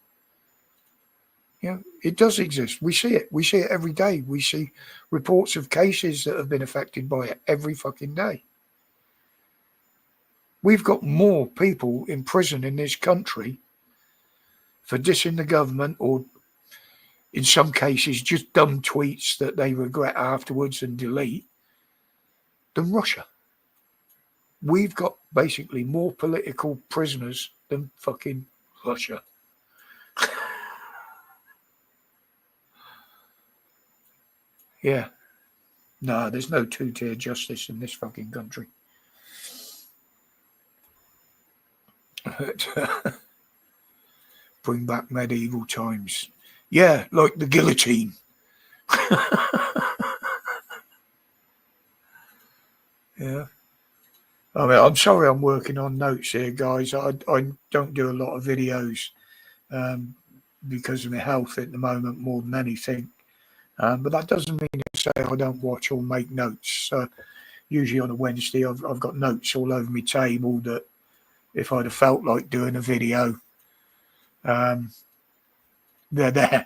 Speaker 1: It does exist. We see it. We see it every day. We see reports of cases that have been affected by it every fucking day. We've got more people in prison in this country for dissing the government, or in some cases just dumb tweets that they regret afterwards and delete, than Russia. We've got basically more political prisoners than fucking Russia. Yeah. No, there's no two-tier justice in this fucking country. Bring back medieval times. Yeah, like the guillotine. Yeah. I mean, I'm sorry I'm working on notes here, guys. I don't do a lot of videos because of my health at the moment more than anything. But that doesn't mean to say I don't watch or make notes. Usually on a Wednesday, I've got notes all over my table that if I'd have felt like doing a video, they're there.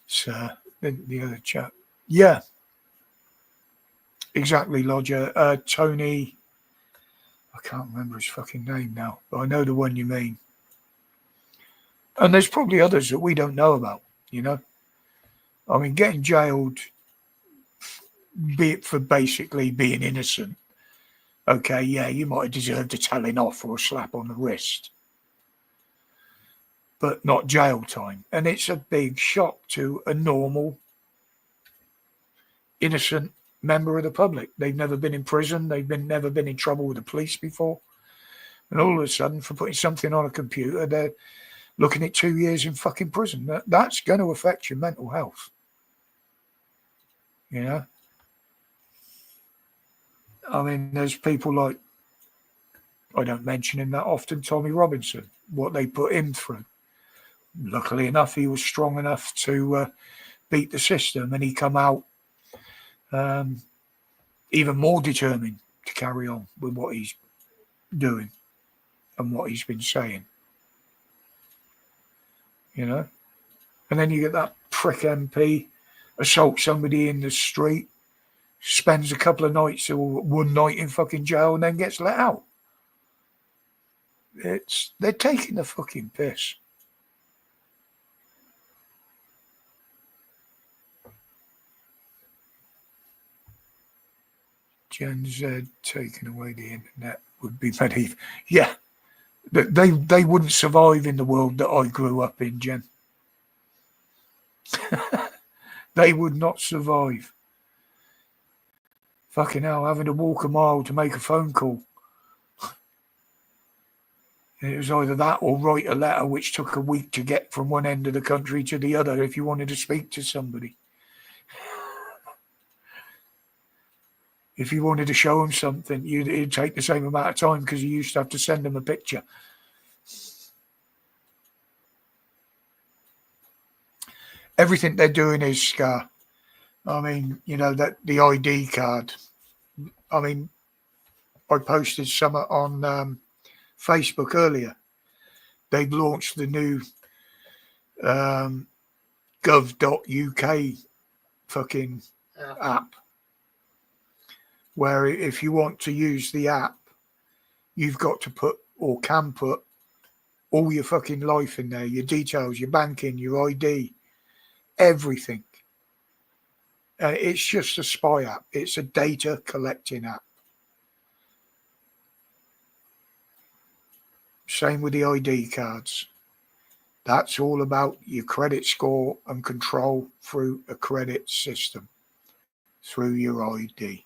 Speaker 1: So the other chap. Yeah. Exactly, Lodger. Tony, I can't remember his fucking name now, but I know the one you mean. And there's probably others that we don't know about, I mean, getting jailed, be it for basically being innocent. Okay, yeah, you might have deserved a telling off or a slap on the wrist, but not jail time. And it's a big shock to a normal, innocent member of the public. They've never been in prison. They've never been in trouble with the police before. And all of a sudden, for putting something on a computer, they're looking at 2 years in fucking prison. That's going to affect your mental health. I mean, there's people like, I don't mention him that often, Tommy Robinson, what they put him through. Luckily enough, he was strong enough to beat the system, and he come out even more determined to carry on with what he's doing and what he's been saying. And then you get that prick MP assault somebody in the street, spends a couple of nights or one night in fucking jail, and then gets let out. They're taking the fucking piss. Gen Z taking away the internet would be medieval. Yeah, they wouldn't survive in the world that I grew up in, Jen. They would not survive. Fucking hell, having to walk a mile to make a phone call. And it was either that or write a letter, which took a week to get from one end of the country to the other if you wanted to speak to somebody. If you wanted to show them something, it'd take the same amount of time because you used to have to send them a picture. Everything they're doing is scar. I mean, that the ID card. I mean, I posted some on Facebook earlier. They've launched the new gov.uk fucking app, where if you want to use the app, you've got to put, or can put, all your fucking life in there, your details, your banking, your ID, everything. It's just a spy app. It's a data collecting app. Same with the ID cards. That's all about your credit score and control through a credit system, through your ID.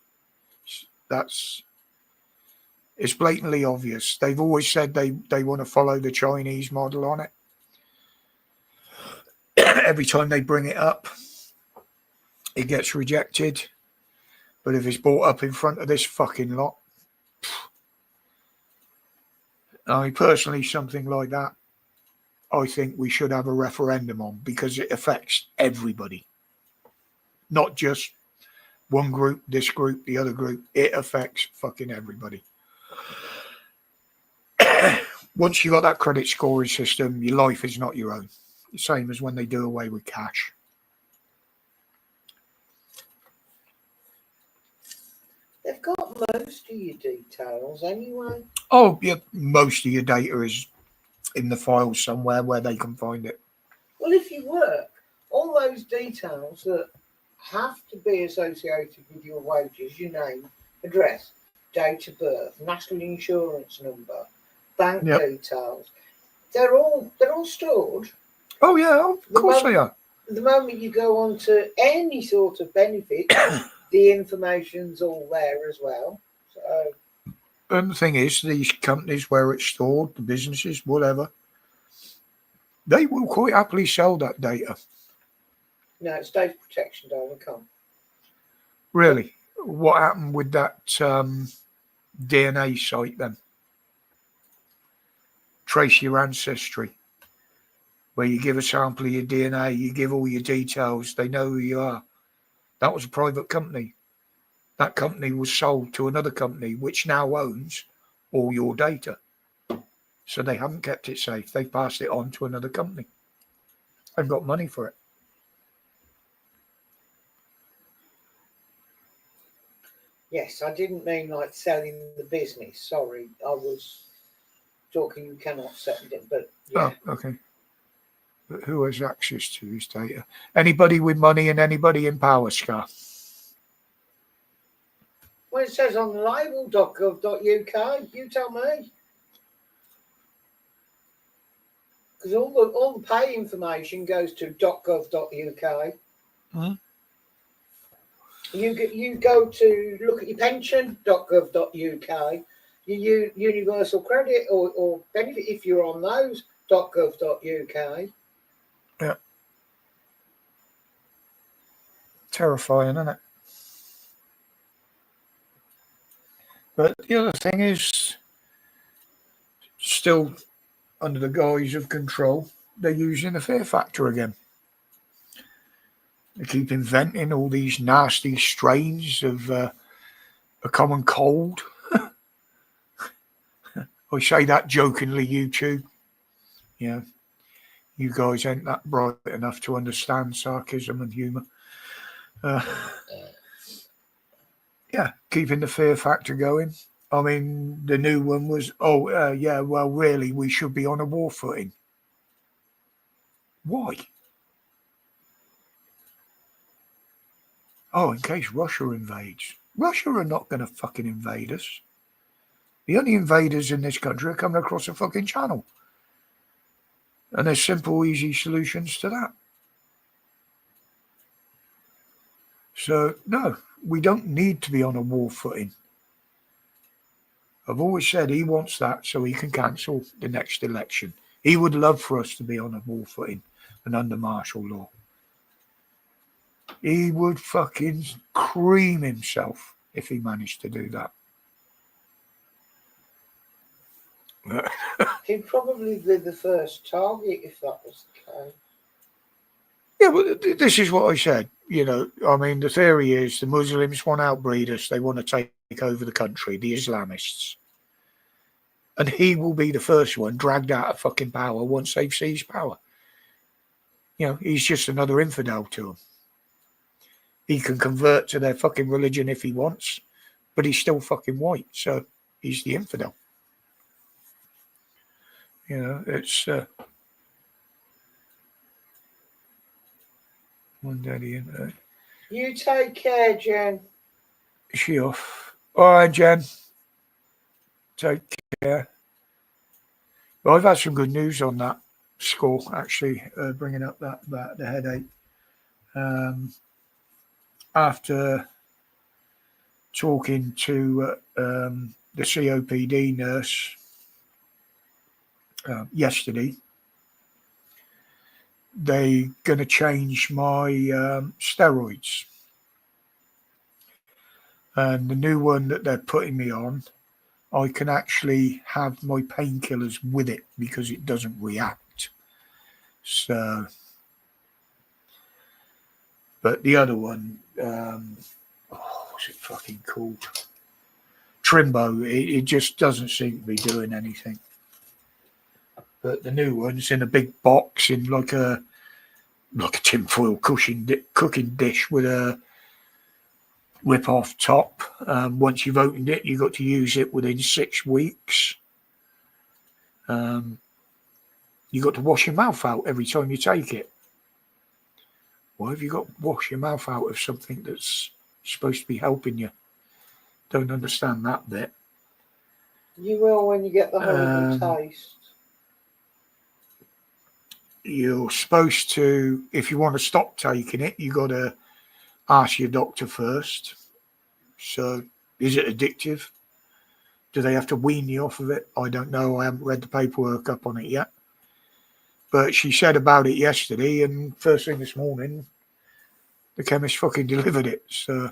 Speaker 1: It's blatantly obvious. They've always said they want to follow the Chinese model on it. Every time they bring it up, it gets rejected. But if it's brought up in front of this fucking lot, I mean, personally, something like that, I think we should have a referendum on, because it affects everybody, not just one group, this group, the other group. It affects fucking everybody. Once you got that credit scoring system, your life is not your own. The same as when they do away with cash.
Speaker 2: They've got most of your details anyway.
Speaker 1: Oh, yeah, most of your data is in the file somewhere where they can find it.
Speaker 2: Well, if you work, all those details that have to be associated with your wages, your name, address, date of birth, national insurance number, bank details, they're all stored.
Speaker 1: Oh yeah, of course they are.
Speaker 2: The moment you go on to any sort of benefit, the information's all there as well. So,
Speaker 1: and the thing is, these companies where it's stored, the businesses, whatever, they will quite happily sell that data.
Speaker 2: No, it's data protection, darling. Come.
Speaker 1: Really? What happened with that DNA site then? Trace your ancestry, where you give a sample of your DNA, you give all your details, they know who you are. That was a private company. That company was sold to another company, which now owns all your data. So they haven't kept it safe. They've passed it on to another company. They've got money for it.
Speaker 2: Yes, I didn't mean like selling the business. Sorry, I was talking you cannot sell it, but yeah.
Speaker 1: Oh, okay. But who has access to this data? Anybody with money and anybody in power, Scar.
Speaker 2: Well, it says on the label .gov.uk. You tell me. Because all the pay information goes to .gov.uk.
Speaker 1: Hmm?
Speaker 2: You go to look at your pension .gov.uk. Your universal credit or benefit if you're on those .gov.uk.
Speaker 1: Yeah. Terrifying, isn't it? But the other thing is, still under the guise of control, they're using the fear factor again. They keep inventing all these nasty strains of a common cold. I say that jokingly, YouTube. Yeah, you guys ain't that bright enough to understand sarcasm and humour. Yeah, keeping the fear factor going. I mean, the new one was, yeah, well, really, we should be on a war footing. Why? Oh, in case Russia invades. Russia are not going to fucking invade us. The only invaders in this country are coming across a fucking channel. And there's simple, easy solutions to that. So, no, we don't need to be on a war footing. I've always said he wants that so he can cancel the next election. He would love for us to be on a war footing and under martial law. He would fucking cream himself if he managed to do that.
Speaker 2: He'd probably be the first target if that was the case.
Speaker 1: Yeah, but this is what I said. You know, I mean, the theory is the Muslims want to outbreed us. They want to take over the country, the Islamists. And he will be the first one dragged out of fucking power once they've seized power. You know, he's just another infidel to them. He can convert to their fucking religion if he wants, but he's still fucking white, so he's the infidel. You know, it's one daddy in
Speaker 2: You take care, Jen.
Speaker 1: Is she off? All right, Jen. Take care. Well, I've had some good news on that score, actually, bringing up that about the headache. After talking to the COPD nurse yesterday, they're going to change my steroids. And the new one that they're putting me on, I can actually have my painkillers with it because it doesn't react. So, but the other one, what's it fucking called? Trimbo. It just doesn't seem to be doing anything. But the new one's in a big box in like a tinfoil cooking dish with a rip-off top. Once you've opened it, you've got to use it within 6 weeks. You've got to wash your mouth out every time you take it. Why have you got to wash your mouth out of something that's supposed to be helping you? Don't understand that bit.
Speaker 2: You will when you get the horrible taste.
Speaker 1: You're supposed to, if you want to stop taking it, you got to ask your doctor first. So, is it addictive? Do they have to wean you off of it? I don't know. I haven't read the paperwork up on it yet. But she said about it yesterday, and first thing this morning, the chemist fucking delivered it. So,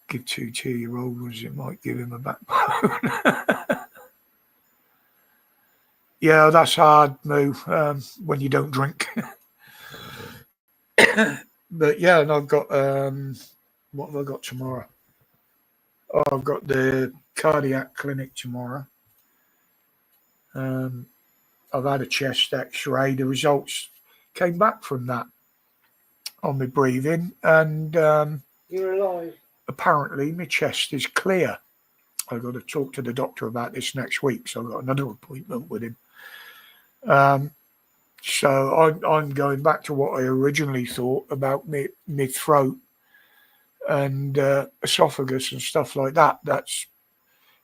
Speaker 1: give 2 2-year-old ones, it might give him a backbone. Yeah, that's hard, Moo, when you don't drink. But yeah, and I've got, what have I got tomorrow? Oh, I've got the cardiac clinic tomorrow. I've had a chest x-ray. The results came back from that on my breathing, and
Speaker 2: You're alive.
Speaker 1: apparently my chest is clear. I've got to talk to the doctor about this next week, so I've got another appointment with him. So I'm going back to what I originally thought about my throat and esophagus and stuff like that. That's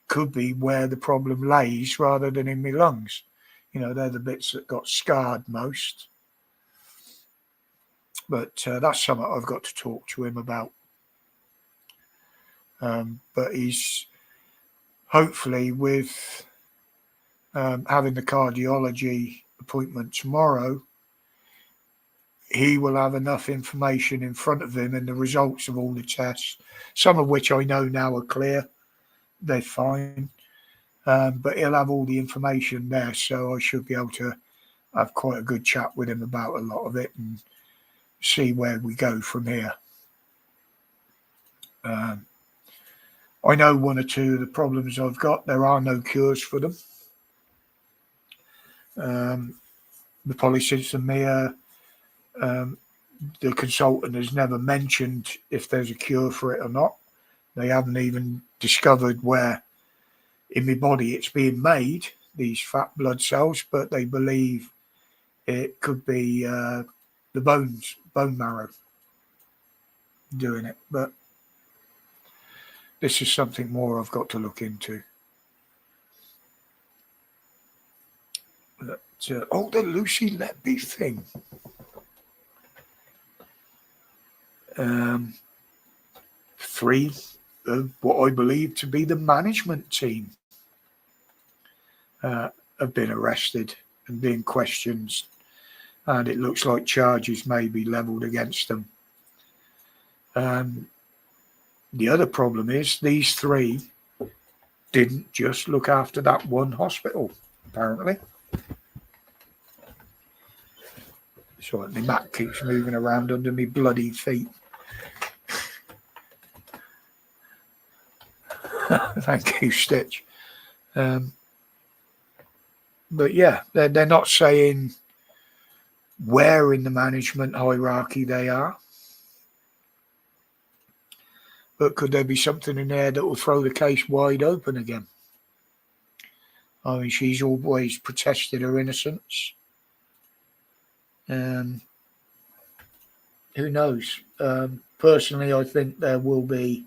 Speaker 1: could be where the problem lays rather than in my lungs. You know, they're the bits that got scarred most. But that's something I've got to talk to him about. But he's hopefully with having the cardiology appointment tomorrow, he will have enough information in front of him and the results of all the tests, some of which I know now are clear. They're fine. But he'll have all the information there, so I should be able to have quite a good chat with him about a lot of it and see where we go from here. I know 1 or 2 of the problems I've got, there are no cures for them. The polycystic Mia, the consultant has never mentioned if there's a cure for it or not. They haven't even discovered where in my body it's being made, these fat blood cells, but they believe it could be the bone marrow doing it. But this is something more I've got to look into. But, the Lucy Letby thing. 3 of what I believe to be the management team have been arrested and being questioned, and it looks like charges may be levelled against them. The other problem is these 3 didn't just look after that one hospital, apparently. So the mat keeps moving around under me bloody feet. Thank you, Stitch. But yeah, they're not saying where in the management hierarchy they are. But could there be something in there that will throw the case wide open again? I mean, she's always protested her innocence. who knows? Personally, I think there will be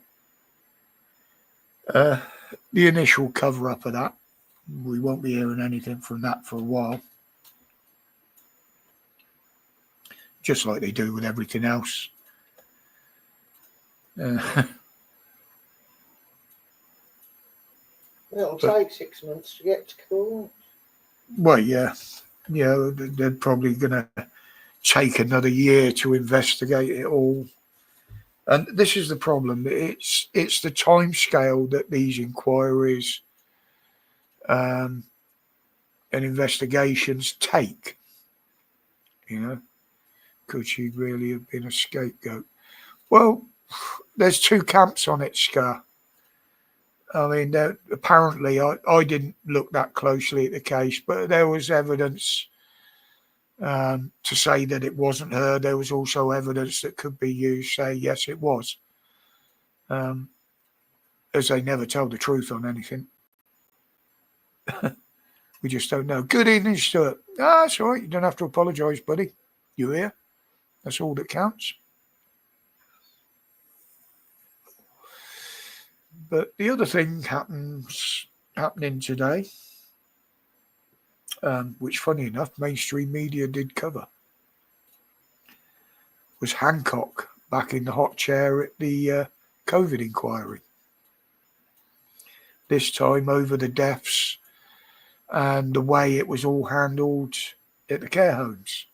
Speaker 1: the initial cover up of that. We won't be hearing anything from that for a while, just like they do with everything else.
Speaker 2: It'll take 6 months to get to court.
Speaker 1: Well, yeah, they're probably going to take another year to investigate it all. And this is the problem. It's the time scale that these inquiries and investigations take. Could she really have been a scapegoat? Well, there's two camps on it, Scar. I mean, apparently, I didn't look that closely at the case, but there was evidence to say that it wasn't her. There was also evidence that could be used to say, yes, it was. As they never tell the truth on anything. We just don't know. Good evening, Stuart. That's all right. You don't have to apologise, buddy. You're here. That's all that counts. But the other thing happening today, which, funny enough, mainstream media did cover, was Hancock back in the hot chair at the COVID inquiry. This time over the deaths and the way it was all handled at the care homes,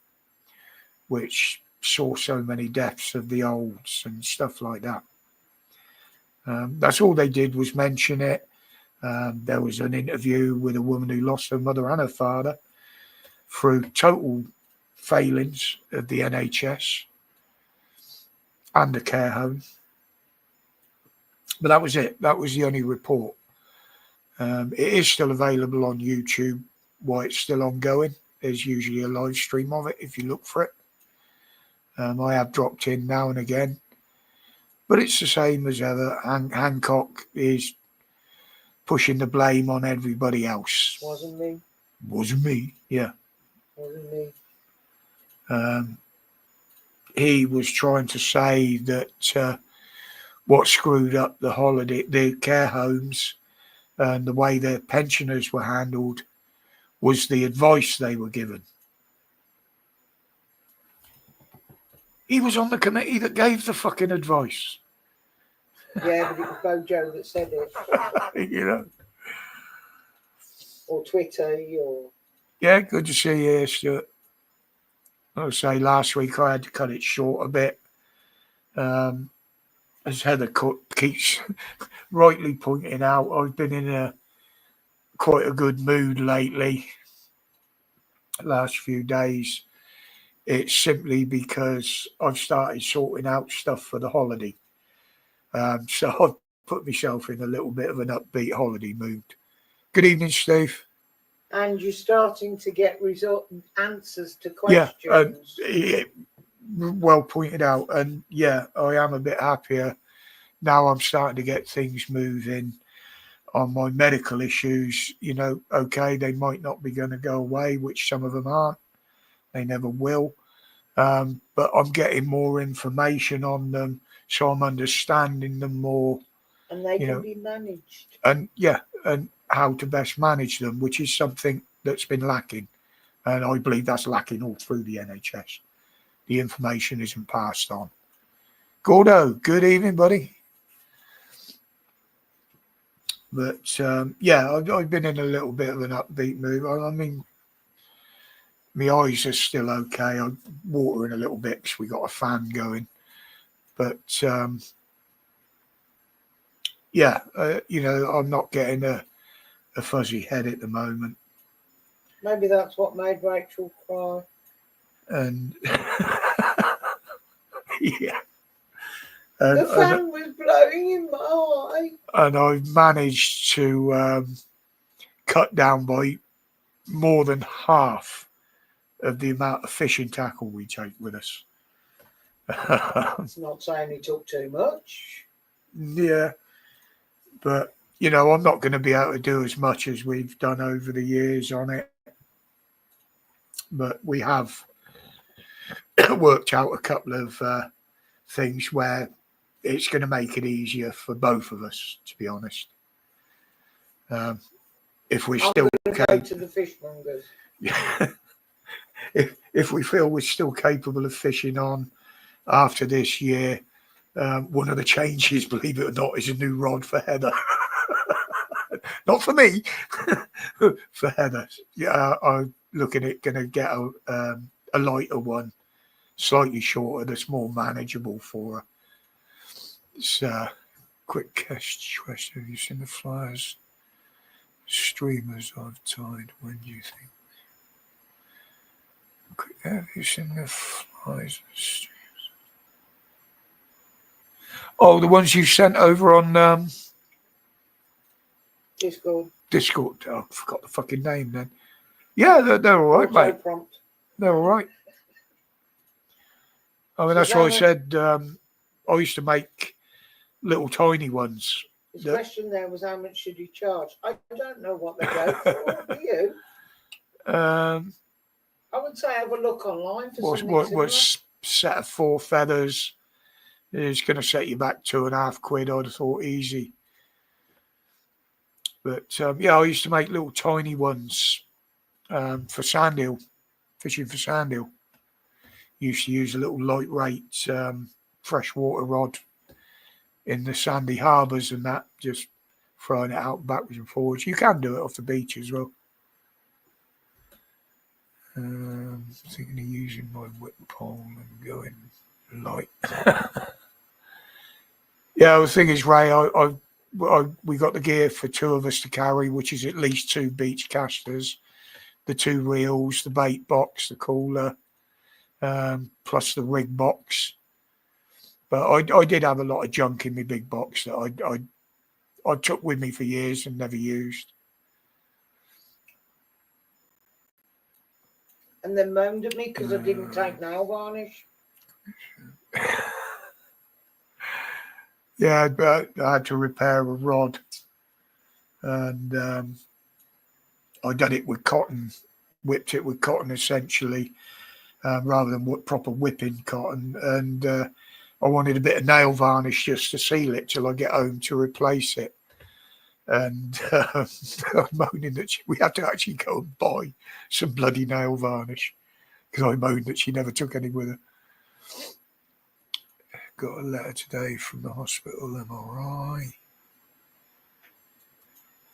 Speaker 1: which saw so many deaths of the olds and stuff like that. That's all they did was mention it. There was an interview with a woman who lost her mother and her father through total failings of the NHS and the care home. But that was it. That was the only report. It is still available on YouTube while it's still ongoing. There's usually a live stream of it if you look for it. I have dropped in now and again. But it's the same as ever. Hancock is pushing the blame on everybody else.
Speaker 2: Wasn't me.
Speaker 1: Wasn't me, yeah.
Speaker 2: Wasn't me.
Speaker 1: He was trying to say that what screwed up the care homes and the way their pensioners were handled was the advice they were given. He was on the committee that gave the fucking advice.
Speaker 2: Yeah, but it was Bojo that said it. Or Twitter, or...
Speaker 1: Yeah, good to see you here, Stuart. I'll say last week I had to cut it short a bit. As Heather keeps rightly pointing out, I've been in quite a good mood lately. Last few days. It's simply because I've started sorting out stuff for the holiday. So I've put myself in a little bit of an upbeat holiday mood. Good evening, Steve.
Speaker 2: And you're starting to get answers to questions.
Speaker 1: Yeah, well pointed out. And yeah, I am a bit happier. Now I'm starting to get things moving on my medical issues. Okay, they might not be going to go away, which some of them aren't. They never will. But I'm getting more information on them, so I'm understanding them more.
Speaker 2: And they can be managed.
Speaker 1: And and how to best manage them, which is something that's been lacking. And I believe that's lacking all through the NHS. The information isn't passed on. Gordo, good evening, buddy. But I've been in a little bit of an upbeat mood. I mean, my eyes are still okay. I'm watering a little bit because we got a fan going. But I'm not getting a fuzzy head at the moment.
Speaker 2: Maybe that's what made Rachel cry.
Speaker 1: And yeah.
Speaker 2: The fan was blowing in my eye.
Speaker 1: And I've managed to cut down by more than half of the amount of fishing tackle we take with us.
Speaker 2: It's not saying he took too much.
Speaker 1: Yeah. But, I'm not going to be able to do as much as we've done over the years on it. But we have worked out a couple of things where it's going to make it easier for both of us, to be honest. If we're still
Speaker 2: go to the fishmongers.
Speaker 1: if we feel we're still capable of fishing on after this year, one of the changes, believe it or not, is a new rod for Heather. Not for me, for Heather. Yeah, I'm looking at going to get a lighter one, slightly shorter, that's more manageable for her. It's quick question. Have you seen the flyers? Streamers I've tied. When do you think? Have you seen the flies? Oh, the ones you sent over on Discord. Oh, I forgot the fucking name then. Yeah, they're all right, mate.
Speaker 2: Prompt.
Speaker 1: They're all right. I mean, that's why I said I used to make little tiny ones.
Speaker 2: His question there was, how much should you charge? I don't know what they go for. Do you? I would say have a look online for something
Speaker 1: what's set of 4 feathers is going to set you back £2.50. I'd have thought easy. But yeah, I used to make little tiny ones for sandhill, fishing for sandhill. Used to use a little lightweight freshwater rod in the sandy harbours and that, just throwing it out backwards and forwards. You can do it off the beach as well. Thinking of using my whip pole and going light. Yeah, the thing is, Ray, we got the gear for 2 of us to carry, which is at least 2 beach casters, the 2 reels, the bait box, the cooler, plus the rig box. But I did have a lot of junk in my big box that I took with me for years and never used.
Speaker 2: And then moaned at me because I didn't take nail varnish.
Speaker 1: Yeah, but I had to repair a rod, and I done it with cotton, whipped it with cotton essentially, rather than proper whipping cotton. And I wanted a bit of nail varnish just to seal it till I get home to replace it. And I'm moaning that we had to actually go and buy some bloody nail varnish because I moaned that she never took any with her. Got a letter today from the hospital MRI.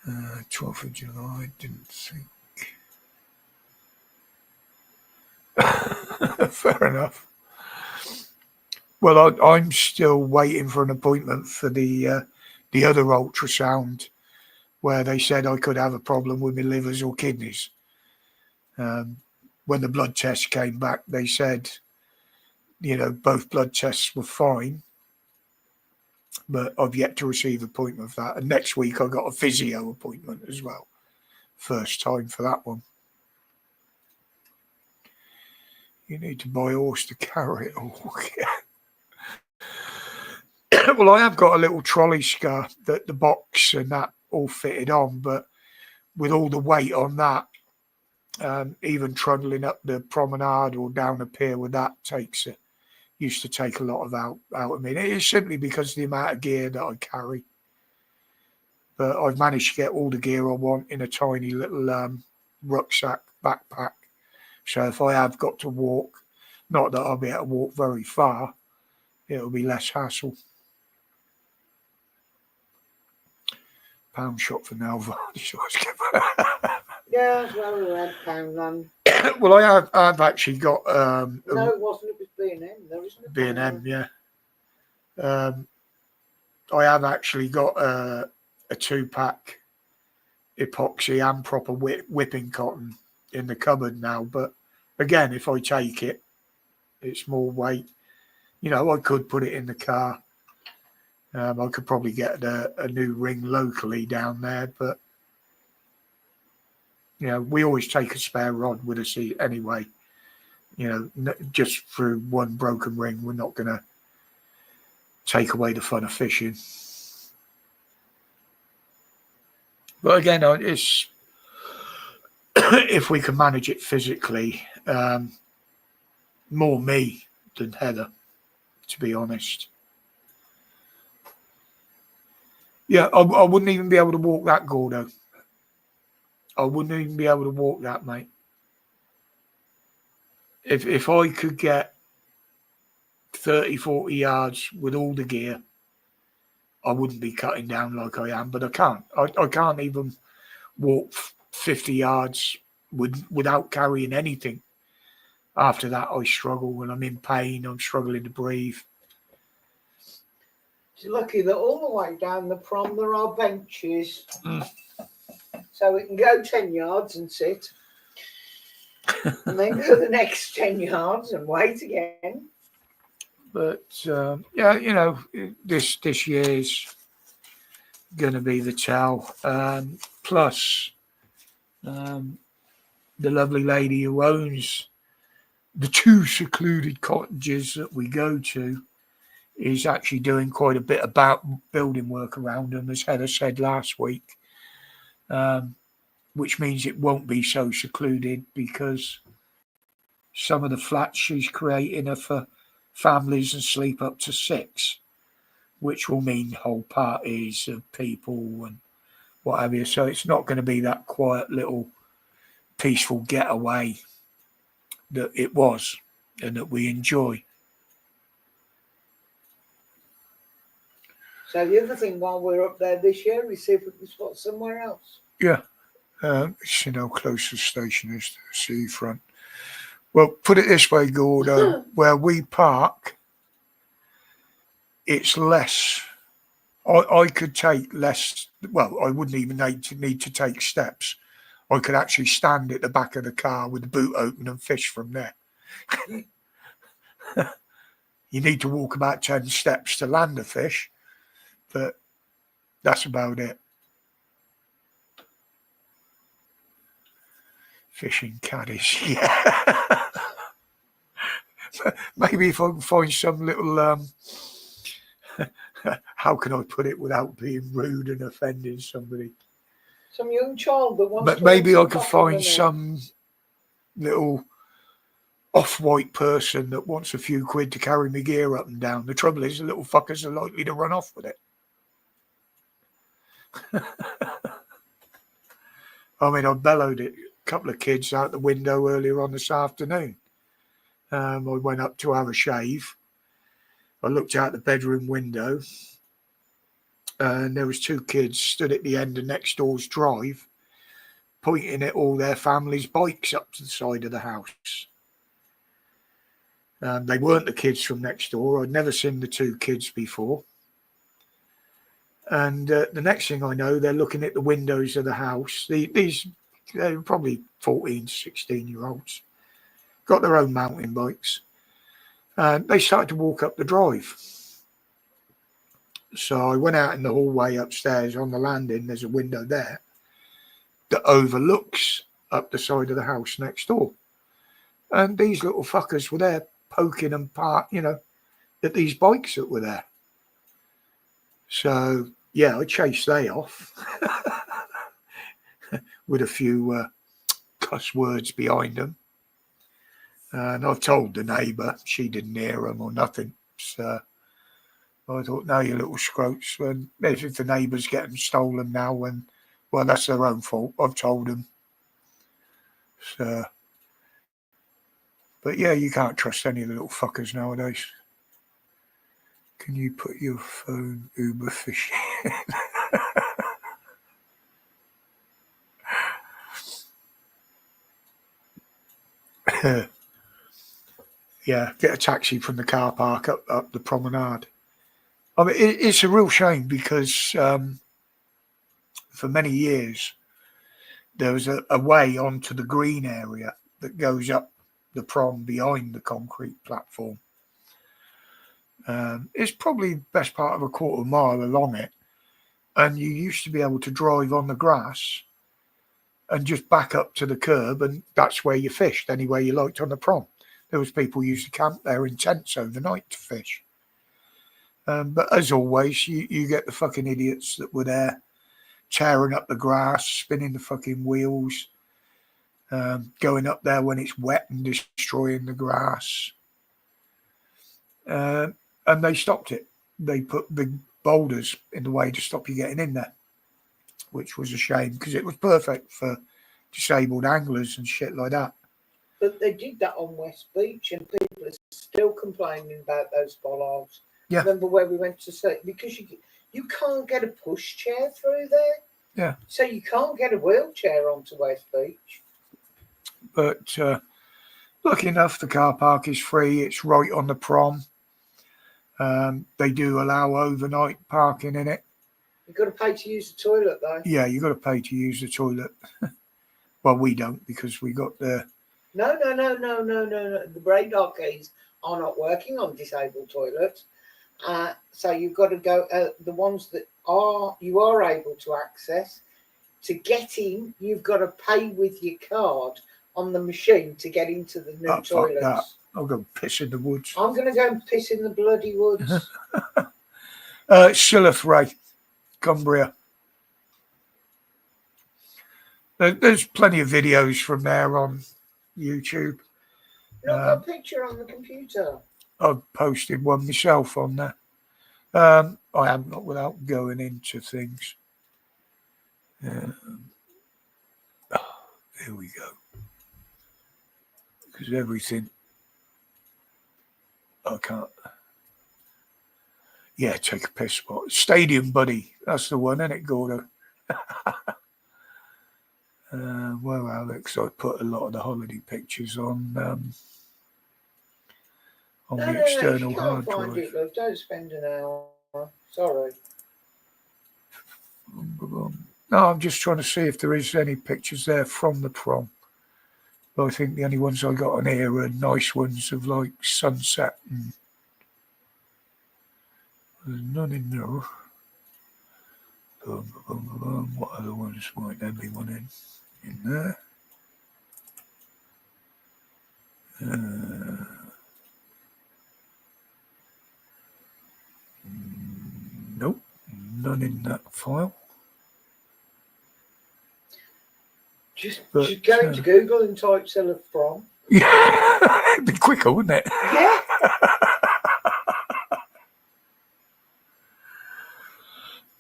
Speaker 1: 12th of July, didn't think. Fair enough. Well, I'm still waiting for an appointment for the other ultrasound, where they said I could have a problem with my livers or kidneys. When the blood test came back, they said, both blood tests were fine, but I've yet to receive an appointment for that. And next week I got a physio appointment as well. First time for that one. You need to buy a horse to carry it all. Well, I have got a little trolley scar that the box and that all fitted on, but with all the weight on that, even trundling up the promenade or down the pier with that used to take a lot of out of me. And it is simply because of the amount of gear that I carry. But I've managed to get all the gear I want in a tiny little rucksack backpack. So if I have got to walk, not that I'll be able to walk very far, it'll be less hassle. Pound shop for nail varnish.
Speaker 2: Yeah, well, we had pound on.
Speaker 1: Well, I've actually got.
Speaker 2: No, it wasn't. It was B&M. There isn't a
Speaker 1: B&M, yeah. I have actually got a 2-pack epoxy and proper whipping cotton in the cupboard now. But again, if I take it, it's more weight. I could put it in the car. I could probably get a new ring locally down there, but we always take a spare rod with us anyway. Just through one broken ring, we're not going to take away the fun of fishing. But again, it's if we can manage it physically, more me than Heather, to be honest. Yeah, I wouldn't even be able to walk that, Gordo. I wouldn't even be able to walk that, mate. If I could get 30, 40 yards with all the gear, I wouldn't be cutting down like I am, but I can't. I can't even walk 50 yards without carrying anything. After that, I struggle. When I'm in pain, I'm struggling to breathe.
Speaker 2: It's lucky that all the way down the prom there are benches.
Speaker 1: Mm.
Speaker 2: So we can go 10 yards and sit. And then go the next 10 yards and wait again.
Speaker 1: But yeah, this year's going to be the tell. Plus, the lovely lady who owns the 2 secluded cottages that we go to is actually doing quite a bit about building work around them, as Heather said last week, which means it won't be so secluded because some of the flats she's creating are for families and sleep up to 6, which will mean whole parties of people and what have you. So it's not going to be that quiet little peaceful getaway that it was and that we enjoy.
Speaker 2: So the other thing while we're up there this year is see if we can spot somewhere else.
Speaker 1: Yeah. See how close the station is to the seafront. Well, put it this way, Gordo, where we park, it's less. I could take less. Well, I wouldn't even need to take steps. I could actually stand at the back of the car with the boot open and fish from there. You need to walk about 10 steps to land a fish, but that's about it. Fishing caddies, yeah. Maybe if I can find some little, how can I put it without being rude and offending somebody?
Speaker 2: Some young child that wants
Speaker 1: But
Speaker 2: to
Speaker 1: maybe I
Speaker 2: win
Speaker 1: could
Speaker 2: some
Speaker 1: find
Speaker 2: money.
Speaker 1: some little off-white person that wants a few quid to carry my gear up and down. The trouble is the little fuckers are likely to run off with it. I mean, I bellowed at a couple of kids out the window earlier on this afternoon. I went up to have a shave. I looked out the bedroom window and there was 2 kids stood at the end of next door's drive pointing at all their family's bikes up to the side of the house. They weren't the kids from next door. I'd never seen the 2 kids before. And the next thing I know, they're looking at the windows of the house. They're probably 14, 16-year-olds. Got their own mountain bikes. And they started to walk up the drive. So I went out in the hallway upstairs on the landing. There's a window there that overlooks up the side of the house next door. And these little fuckers were there poking and at these bikes that were there. So, yeah, I chased they off with a few cuss words behind them. And I've told the neighbour, she didn't hear them or nothing. So I thought, no, you little scroats. When if the neighbours get them stolen now, well, that's their own fault. I've told them. So, but yeah, you can't trust any of the little fuckers nowadays. Can you put your phone Uber fishing? Yeah, get a taxi from the car park up the promenade. I mean, it's a real shame because for many years there was a way onto the green area that goes up the prom behind the concrete platform. It's probably the best part of a quarter mile along it. And you used to be able to drive on the grass and just back up to the curb, and that's where you fished anywhere you liked on the prom. There was people who used to camp there in tents overnight to fish. But as always, you get the fucking idiots that were there tearing up the grass, spinning the fucking wheels, going up there when it's wet and destroying the grass. And they stopped it. They put big boulders in the way to stop you getting in there, which was a shame because it was perfect for disabled anglers and shit like that.
Speaker 2: But they did that on West Beach, and people are still complaining about those bollards.
Speaker 1: Yeah.
Speaker 2: Remember where we went to sleep? Because you can't get a pushchair through there.
Speaker 1: Yeah.
Speaker 2: So you can't get a wheelchair onto West Beach.
Speaker 1: But lucky enough, the car park is free. It's right on the prom. They do allow overnight parking in it.
Speaker 2: You've got to pay to use the toilet, though.
Speaker 1: Yeah, you've got to pay to use the toilet. Well, we don't because we got the...
Speaker 2: No. The radar keys are not working on disabled toilets. So you've got to go... the ones that you are able to access, to get in, you've got to pay with your card on the machine to get into the new toilets.
Speaker 1: Fuck that. I'll go piss in the woods.
Speaker 2: I'm going to go and piss in the bloody woods.
Speaker 1: Shillithray, Cumbria. There's plenty of videos from there on YouTube.
Speaker 2: Look, a picture on the computer.
Speaker 1: I've posted one myself on there. I am not without going into things. Here we go. Because everything... I can't... Yeah, take a piss spot. Stadium Buddy. That's the one, isn't it, Gordo? Well, Alex, I put a lot of the holiday pictures on the external hard drive.
Speaker 2: Find it, love. Don't spend an hour. Sorry.
Speaker 1: No, I'm just trying to see if there is any pictures there from the prom. But I think the only ones I got on here are nice ones of like sunset and there's none in there. What other ones might there be one in there? Nope, none in that file.
Speaker 2: Just go into Google and type Silith Prom.
Speaker 1: Yeah, it'd be quicker, wouldn't it?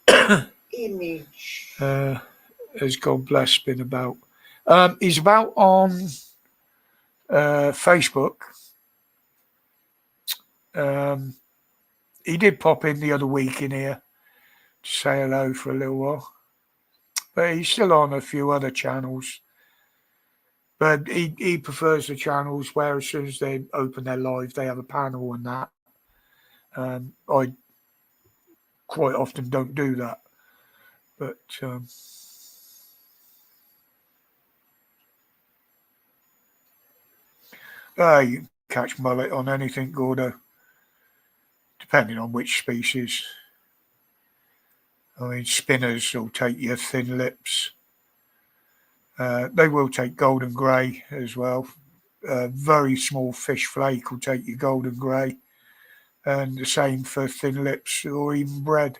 Speaker 2: Yeah. Image.
Speaker 1: Has God bless been about. He's about on Facebook. He did pop in the other week in here to say hello for a little while. But he's still on a few other channels. But he prefers the channels where as soon as they open their live, they have a panel and that. I quite often don't do that. But you can catch mullet on anything, Gordo, depending on which species. I mean, spinners will take your thin lips. They will take golden grey as well. Very small fish flake will take your golden grey. And the same for thin lips or even bread.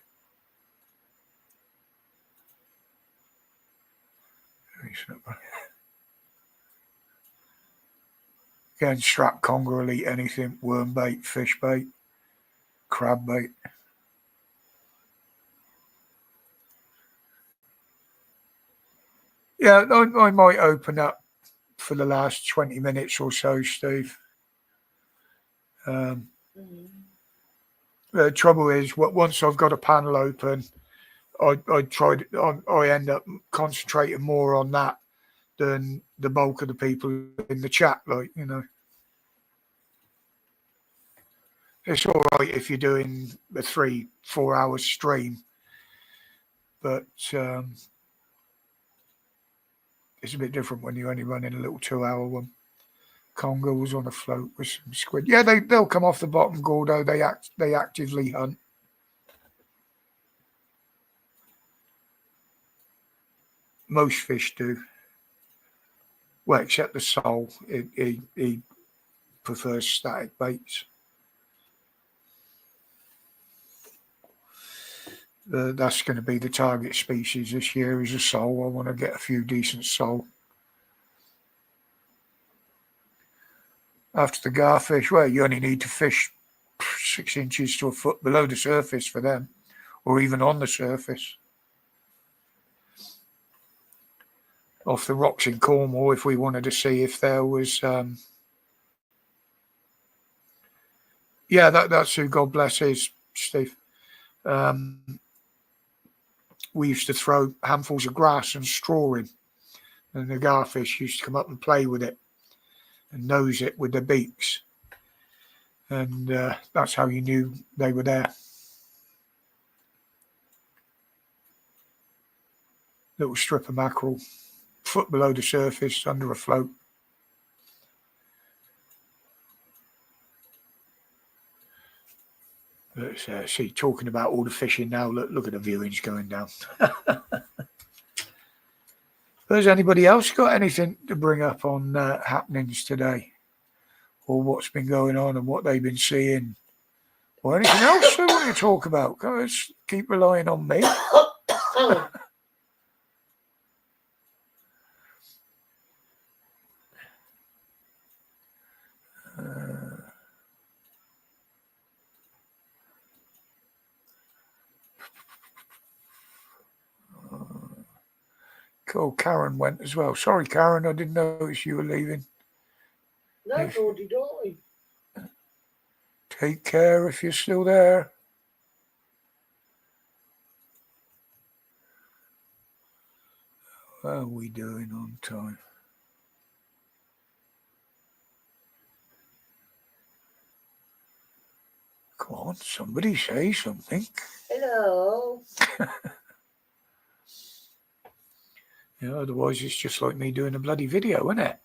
Speaker 1: Again, strap conger will eat anything, worm bait, fish bait, crab bait. Yeah, I might open up for the last 20 minutes or so, Steve. The trouble is, once I've got a panel open, I end up concentrating more on that than the bulk of the people in the chat, like, you know. It's all right if you're doing a 3-4 hour stream, but it's a bit different when you're only running a little 2 hour one. Congo was on a float with some squid. Yeah, they'll come off the bottom, Gordo. They actively hunt. Most fish do. Well, except the sole. He prefers static baits. That's going to be the target species this year is a sole. I want to get a few decent sole. after the garfish. Well, you only need to fish 6 inches to a foot below the surface for them, or even on the surface. Off the rocks in Cornwall, if we wanted to see if there was... yeah, that's who God bless is, Steve. We used to throw handfuls of grass and straw in, and the garfish used to come up and play with it and nose it with their beaks. And that's how you knew they were there. Little strip of mackerel, foot below the surface, under a float. But, see, talking about all the fishing now, look at the viewings going down. Has anybody else got anything to bring up on happenings today? Or what's been going on and what they've been seeing? Or anything else they want to talk about? Guys, keep relying on me. Cool, Karen went as well. Sorry, Karen, I didn't notice you were leaving.
Speaker 2: No, nor did I.
Speaker 1: Take care if you're still there. How are we doing on time? Come on, somebody say something.
Speaker 2: Hello.
Speaker 1: Yeah, otherwise it's just like me doing a bloody video, isn't it?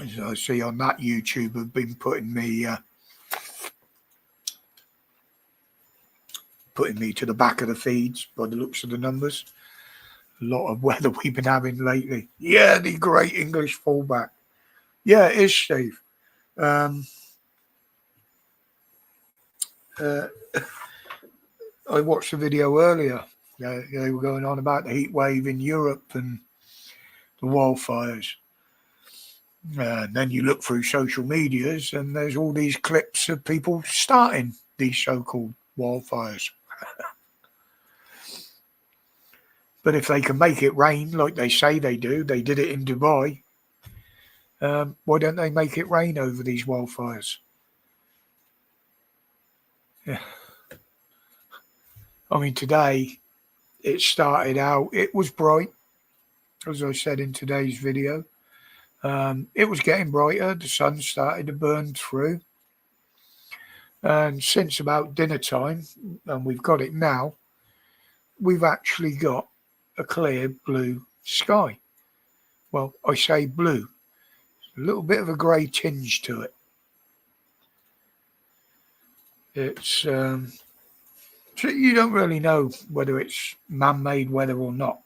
Speaker 1: As I see on that YouTube have been putting me to the back of the feeds by the looks of the numbers. A lot of weather we've been having lately. Yeah, the great English fullback. Yeah, it is, Steve. I watched the video earlier. They were going on about the heat wave in Europe and the wildfires. And then you look through social medias and there's all these clips of people starting these so-called wildfires. But if they can make it rain like they say they do, they did it in Dubai, why don't they make it rain over these wildfires? Yeah. I mean, today it started out, it was bright, as I said in today's video. It was getting brighter, the sun started to burn through. And since about dinner time, and we've got it now, we've actually got a clear blue sky. Well, I say blue, a little bit of a grey tinge to it. It's so you don't really know whether it's man-made weather or not.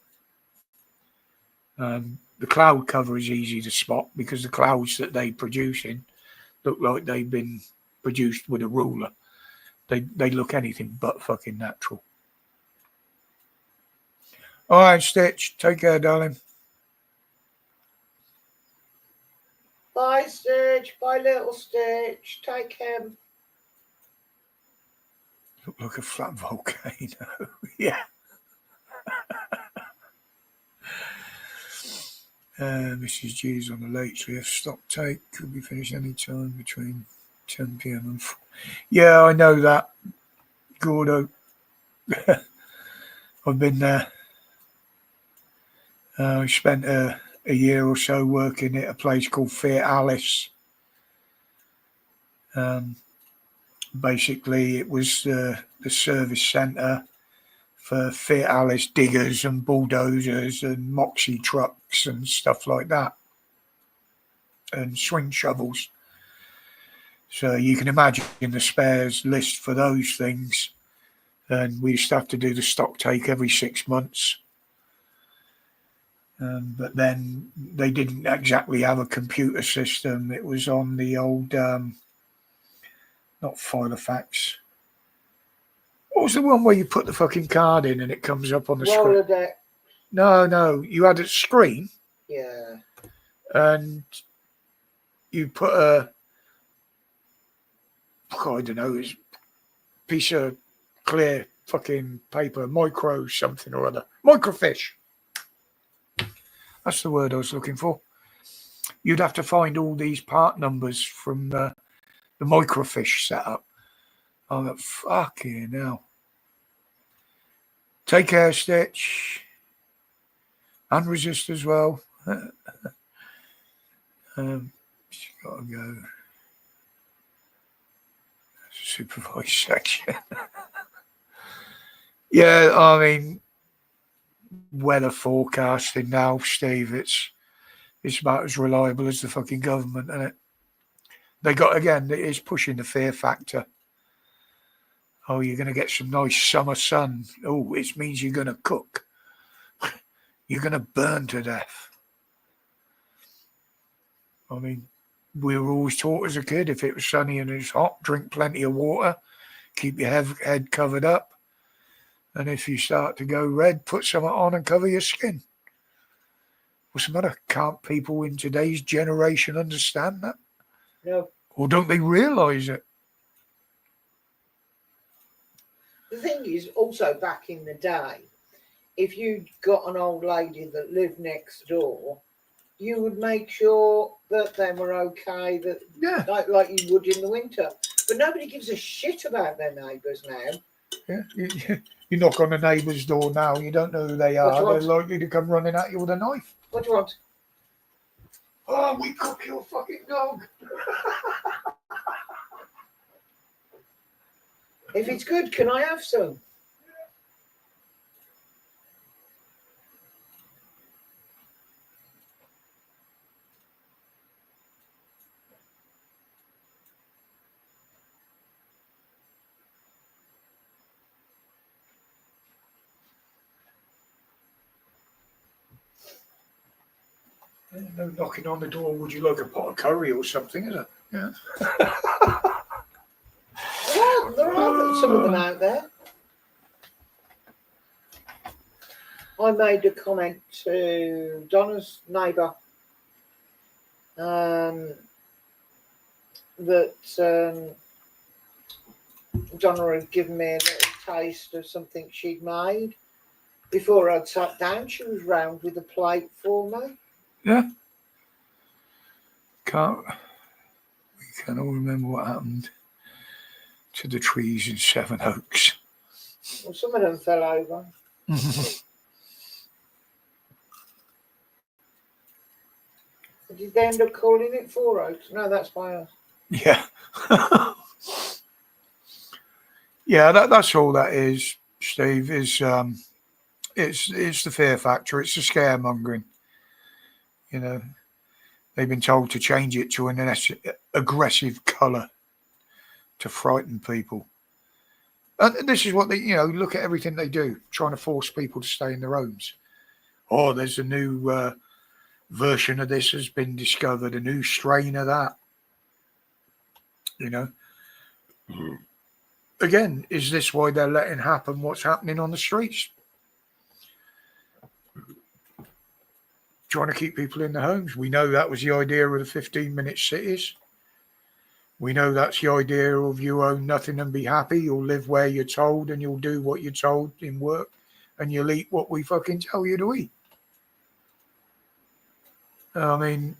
Speaker 1: The cloud cover is easy to spot because the clouds that they're producing look like they've been produced with a ruler. They look anything but fucking natural. All right, Stitch. Take care, darling.
Speaker 2: Bye, Stitch. Bye, little Stitch. Take him.
Speaker 1: Look like a flat volcano. Yeah. Mrs. G's on the late, so we have stock take. Could be finished any time between 10 p.m. and 4. Yeah, I know that, Gordo. I've been there. I spent a year or so working at a place called Fiat Alice. Basically, it was the service centre for Fiat Alice diggers and bulldozers and Moxie trucks and stuff like that, and swing shovels. So you can imagine the spares list for those things. And we used to have to do the stock take every 6 months. But then they didn't exactly have a computer system. It was on the old, not Filofax. What was the one where you put the fucking card in and it comes up on the screen?
Speaker 2: Rolodex.
Speaker 1: No, you had a screen
Speaker 2: Yeah.
Speaker 1: And you put a, I don't know, it's a piece of clear fucking paper, micro something or other, microfiche. That's the word I was looking for. You'd have to find all these part numbers from the microfiche setup. I'm like, fucking hell. Take care, Stitch. And resist as well. She's got to go. Supervised section. Yeah, I mean, weather forecasting now, Steve, it's about as reliable as the fucking government, isn't it? They got, again, it is pushing the fear factor. Oh, you're going to get some nice summer sun. Oh, it means you're going to cook. You're going to burn to death. I mean, we were always taught as a kid, if it was sunny and it's hot, drink plenty of water, keep your head covered up. And if you start to go red, put something on and cover your skin. What's the matter? Can't people in today's generation understand that?
Speaker 2: No.
Speaker 1: Or don't they realise it?
Speaker 2: The thing is, also back in the day, if you got an old lady that lived next door, you would make sure that they were okay, that
Speaker 1: Yeah.
Speaker 2: like you would in the winter. But nobody gives a shit about their neighbours now.
Speaker 1: Yeah. You knock on a neighbour's door now, you don't know who they are. They're likely to come running at you with a knife.
Speaker 2: What do you want?
Speaker 1: Oh, we cook your fucking dog.
Speaker 2: If it's good, can I have some?
Speaker 1: No knocking on the door, would you like a pot of curry or something, is it? Yeah.
Speaker 2: There are some of them out there. I made a comment to Donna's neighbour that Donna had given me a little taste of something she'd made. Before I'd sat down, she was round with a plate for me.
Speaker 1: Yeah. We can all remember what happened to the trees in Seven Oaks.
Speaker 2: Well, some of them fell over. Did they end up calling it Four Oaks? No, that's my house.
Speaker 1: Yeah. Yeah, that's all that is, Steve, is it's the fear factor, it's the scaremongering. You know, they've been told to change it to an aggressive colour to frighten people. And this is what they, look at everything they do, trying to force people to stay in their homes. Oh, there's a new version of this has been discovered, a new strain of that. Again, is this why they're letting happen what's happening on the streets? Trying to keep people in their homes. We know that was the idea of the 15-minute cities. We know that's the idea of you own nothing and be happy. You'll live where you're told and you'll do what you're told in work and you'll eat what we fucking tell you to eat. I mean,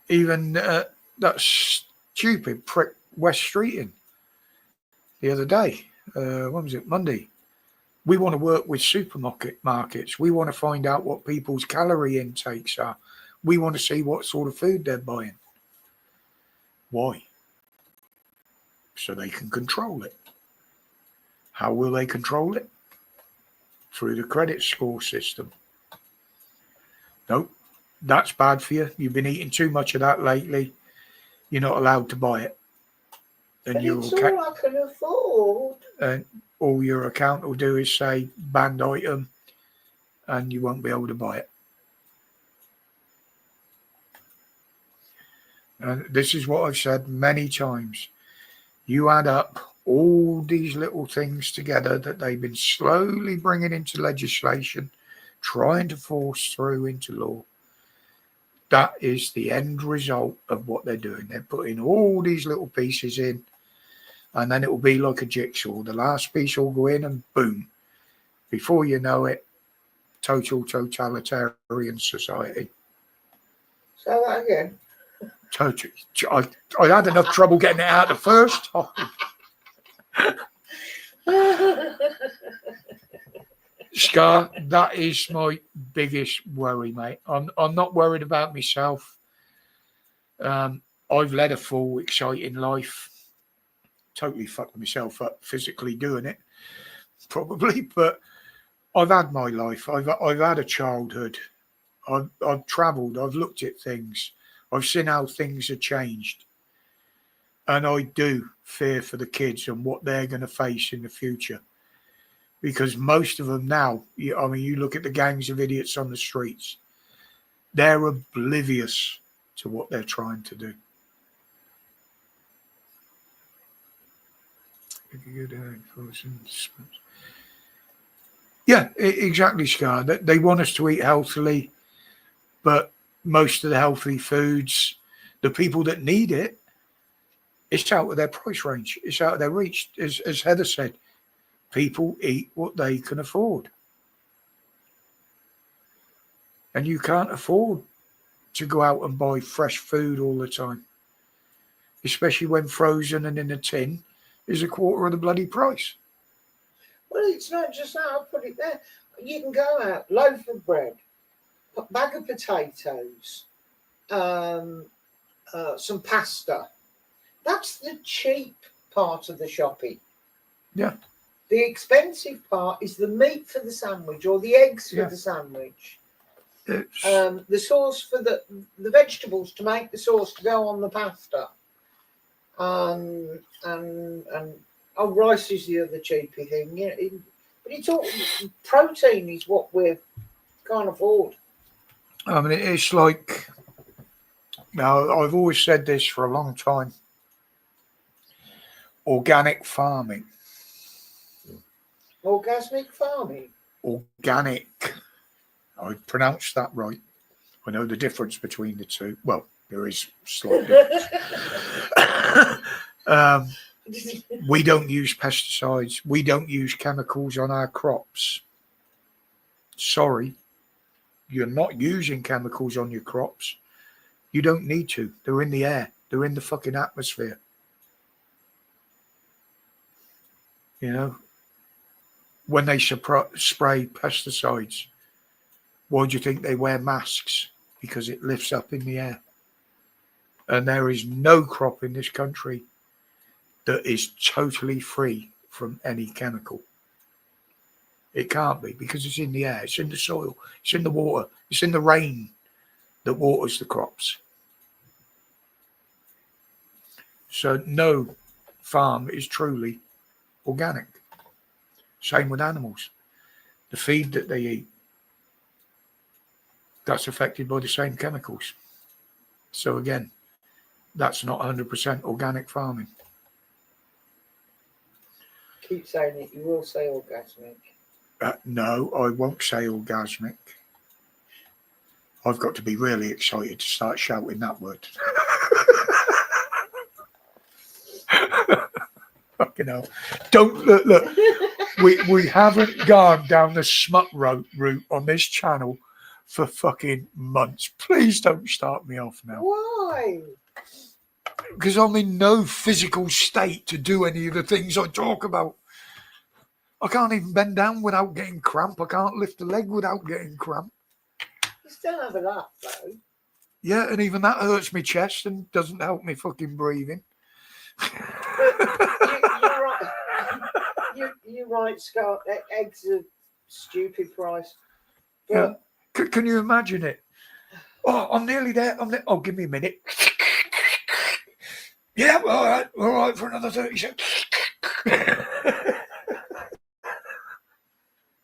Speaker 1: even that stupid prick West Streeting the other day, when was it? Monday. We want to work with supermarkets. We want to find out what people's calorie intakes are. We want to see what sort of food they're buying. Why? So they can control it. How will they control it? Through the credit score system. Nope, that's bad for you. You've been eating too much of that lately. You're not allowed to buy it. And
Speaker 2: but it's all I can afford.
Speaker 1: And all your account will do is say banned item and you won't be able to buy it. And this is what I've said many times. You add up all these little things together that they've been slowly bringing into legislation trying to force through into law. That is the end result of what they're doing. They're putting all these little pieces in, and then it will be like a jigsaw. The last piece will go in, and boom, before you know it, total totalitarian society.
Speaker 2: Say that again.
Speaker 1: Totally. I had enough trouble getting it out the first time. Scar, that is my biggest worry, mate. I'm not worried about myself. I've led a full, exciting life. Totally fucked myself up physically doing it, probably, but I've had my life. I've had a childhood. I've travelled. I've looked at things. I've seen how things have changed, and I do fear for the kids and what they're going to face in the future. Because most of them now, I mean, you look at the gangs of idiots on the streets, they're oblivious to what they're trying to do. Yeah, exactly, Scar. They want us to eat healthily, but most of the healthy foods, the people that need it, it's out of their price range. It's out of their reach. As Heather said, people eat what they can afford. And you can't afford to go out and buy fresh food all the time, especially when frozen and in a tin is a quarter of the bloody price.
Speaker 2: Well, it's not just that. I'll put it there. You can go out, loaf of bread, a bag of potatoes, some pasta. That's the cheap part of the shopping.
Speaker 1: Yeah.
Speaker 2: The expensive part is the meat for the sandwich or the eggs for the sandwich. The sauce for the vegetables to make the sauce to go on the pasta. And rice is the other cheapy thing. Yeah, but it's all protein is what we can't afford.
Speaker 1: I mean, it's like, now I've always said this for a long time. Organic farming.
Speaker 2: Orgasmic farming.
Speaker 1: Organic. I pronounced that right. I know the difference between the two. Well, there is slight difference. We don't use pesticides. We don't use chemicals on our crops. Sorry, you're not using chemicals on your crops. You don't need to. They're in the air. They're in the fucking atmosphere. You know, when they spray pesticides, why do you think they wear masks? Because it lifts up in the air. And there is no crop in this country that is totally free from any chemical. It can't be, because it's in the air, it's in the soil, it's in the water, it's in the rain that waters the crops. So no farm is truly organic. Same with animals. The feed that they eat, that's affected by the same chemicals. So again, that's not 100% organic farming.
Speaker 2: Keep saying it. You will say orgasmic.
Speaker 1: No, I won't say orgasmic. I've got to be really excited to start shouting that word. Fucking hell. Don't look. We haven't gone down the smut route on this channel for fucking months. Please don't start me off now.
Speaker 2: Why?
Speaker 1: Because I'm in no physical state to do any of the things I talk about. I can't even bend down without getting cramp. I can't lift a leg without getting cramp.
Speaker 2: You still have a laugh, though.
Speaker 1: Yeah, and even that hurts my chest and doesn't help me fucking breathing.
Speaker 2: You're right. You're right, Scott. Eggs are stupid price. But
Speaker 1: yeah. Can you imagine it? Oh, I'm nearly there. Oh, give me a minute. Yeah, all right, for another 30 seconds.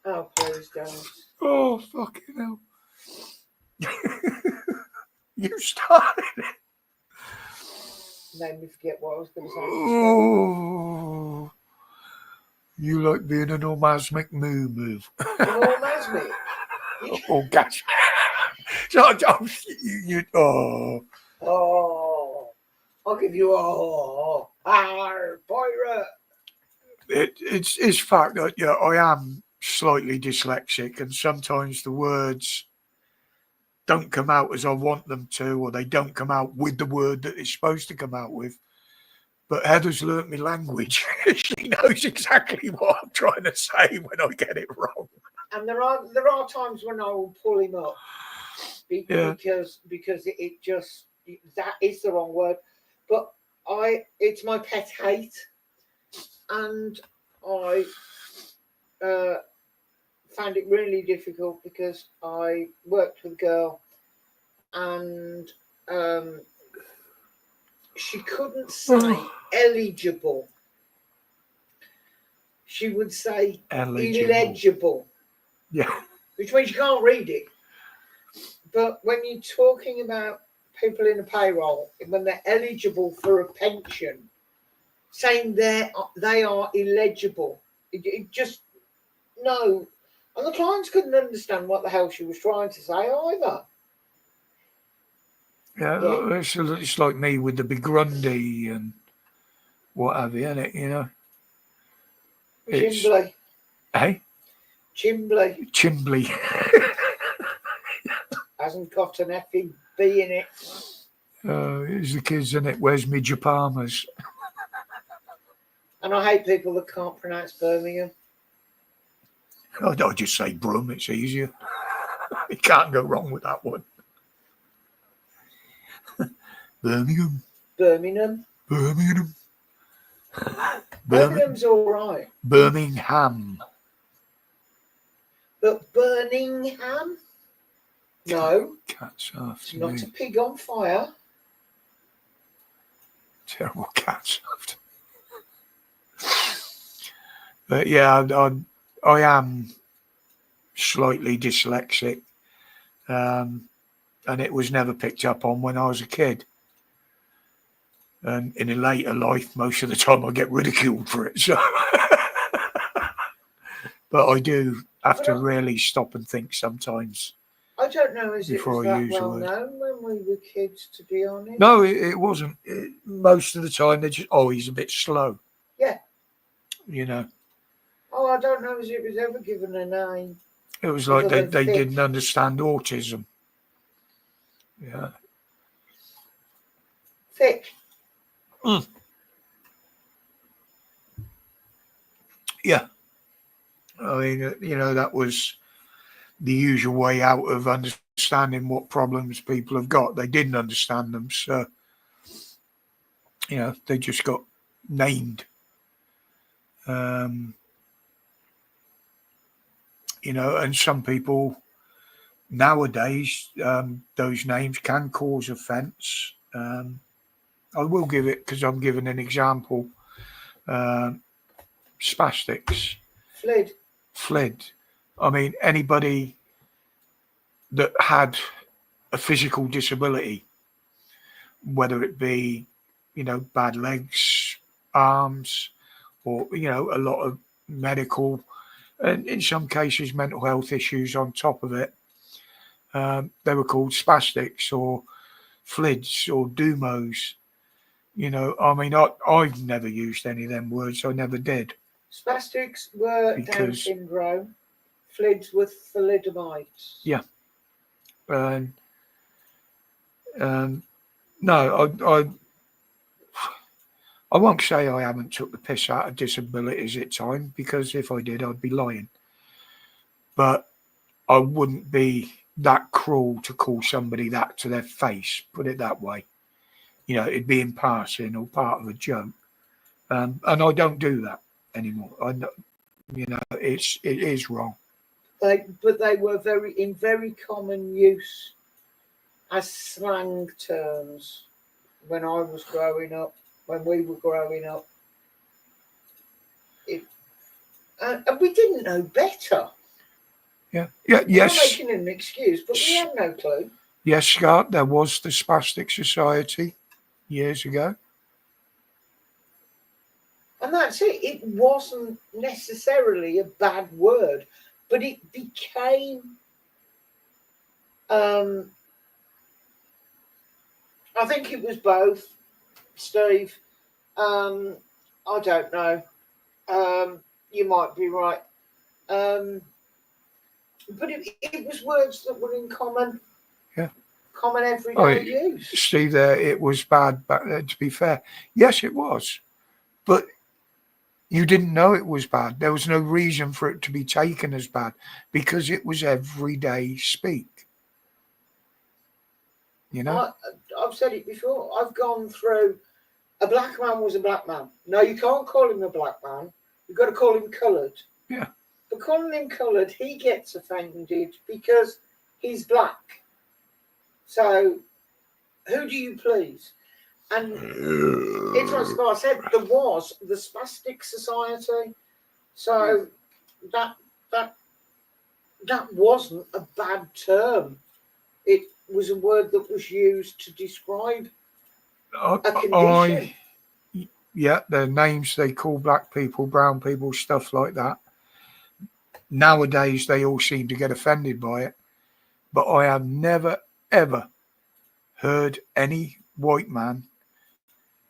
Speaker 2: Oh, please don't.
Speaker 1: Oh, fucking hell. You started it.
Speaker 2: Made me forget what I was going to say.
Speaker 1: Oh, you like being an orgasmic moo.
Speaker 2: An orgasmic? You
Speaker 1: orgasm. So,
Speaker 2: Oh, I'll give you a pirate.
Speaker 1: It's fact that I am slightly dyslexic, and sometimes the words don't come out as I want them to, or they don't come out with the word that it's supposed to come out with. But Heather's learnt me language. She knows exactly what I'm trying to say when I get it wrong.
Speaker 2: And there are times when I will pull him up because it just that is the wrong word. But it's my pet hate, and I found it really difficult because I worked with a girl and she couldn't say eligible. She would say illegible.
Speaker 1: Yeah.
Speaker 2: Which means you can't read it. But when you're talking about people in a payroll, when they're eligible for a pension, saying they are illegible, it just, no. And the clients couldn't understand what the hell she was trying to say either.
Speaker 1: Yeah. It's like me with the Begrundy and what have you, innit, you know?
Speaker 2: Chimbley.
Speaker 1: Hey?
Speaker 2: Chimbley. Hasn't got an effing B in it.
Speaker 1: It's the kids, innit? Where's me Japamas?
Speaker 2: And I hate people that can't pronounce Birmingham.
Speaker 1: I'll just say Brum, it's easier. You can't go wrong with that one. Birmingham.
Speaker 2: Birmingham's all right.
Speaker 1: Birmingham.
Speaker 2: But Birmingham? No.
Speaker 1: Cats after
Speaker 2: It's not
Speaker 1: me.
Speaker 2: a pig on fire.
Speaker 1: Terrible cats after. But yeah, I am slightly dyslexic, and it was never picked up on when I was a kid. And in a later life, most of the time I get ridiculed for it. So, but I do have to really stop and think sometimes.
Speaker 2: I don't know as it was that well known when we were kids, to be honest.
Speaker 1: No, it wasn't. Most of the time, they're just, he's a bit slow.
Speaker 2: Yeah.
Speaker 1: You know.
Speaker 2: Oh, I don't know as it was ever given a name.
Speaker 1: It was like they didn't understand autism. Yeah.
Speaker 2: Thick.
Speaker 1: Yeah. I mean, you know, that was the usual way out of understanding what problems people have got. They didn't understand them. So, you know, they just got named. You know, and some people nowadays, those names can cause offence. I will give it, because I'm giving an example. Spastics. Flid. I mean, anybody that had a physical disability, whether it be, you know, bad legs, arms, or, you know, a lot of medical, and in some cases mental health issues on top of it, they were called spastics or flids or dumos. You know, I mean, I've never used any of them words. I never did.
Speaker 2: Spastics were Down syndrome. Flids were thalidomide.
Speaker 1: Yeah. No, I won't say I haven't took the piss out of disabilities at times, because if I did, I'd be lying. But I wouldn't be that cruel to call somebody that to their face, put it that way. You know, it'd be in passing or part of a joke. And I don't do that anymore. You know, it is wrong.
Speaker 2: But they were very common use as slang terms when I was growing up, when we were growing up. And we didn't know better.
Speaker 1: Yeah.
Speaker 2: Yes.
Speaker 1: I'm
Speaker 2: not making an excuse, but we had no clue.
Speaker 1: Yes, Scott, there was the Spastic Society years ago.
Speaker 2: And that's it. It wasn't necessarily a bad word, but it became I think it was both, Steve. I don't know. You might be right. But it was words that were in common.
Speaker 1: Yeah.
Speaker 2: Common everyday use.
Speaker 1: Steve, there, it was bad, but to be fair, yes, it was. But you didn't know it was bad. There was no reason for it to be taken as bad because it was everyday speak. You know?
Speaker 2: I've said it before. I've gone through. A black man was a black man. No, you can't call him a black man. You've got to call him coloured.
Speaker 1: Yeah.
Speaker 2: But calling him coloured, he gets offended because he's black. So, who do you please? And it's like I said, there was the Spastic Society. So that wasn't a bad term. It was a word that was used to describe a condition.
Speaker 1: Yeah, the names they call black people, brown people, stuff like that. Nowadays, they all seem to get offended by it. But I have never, ever heard any white man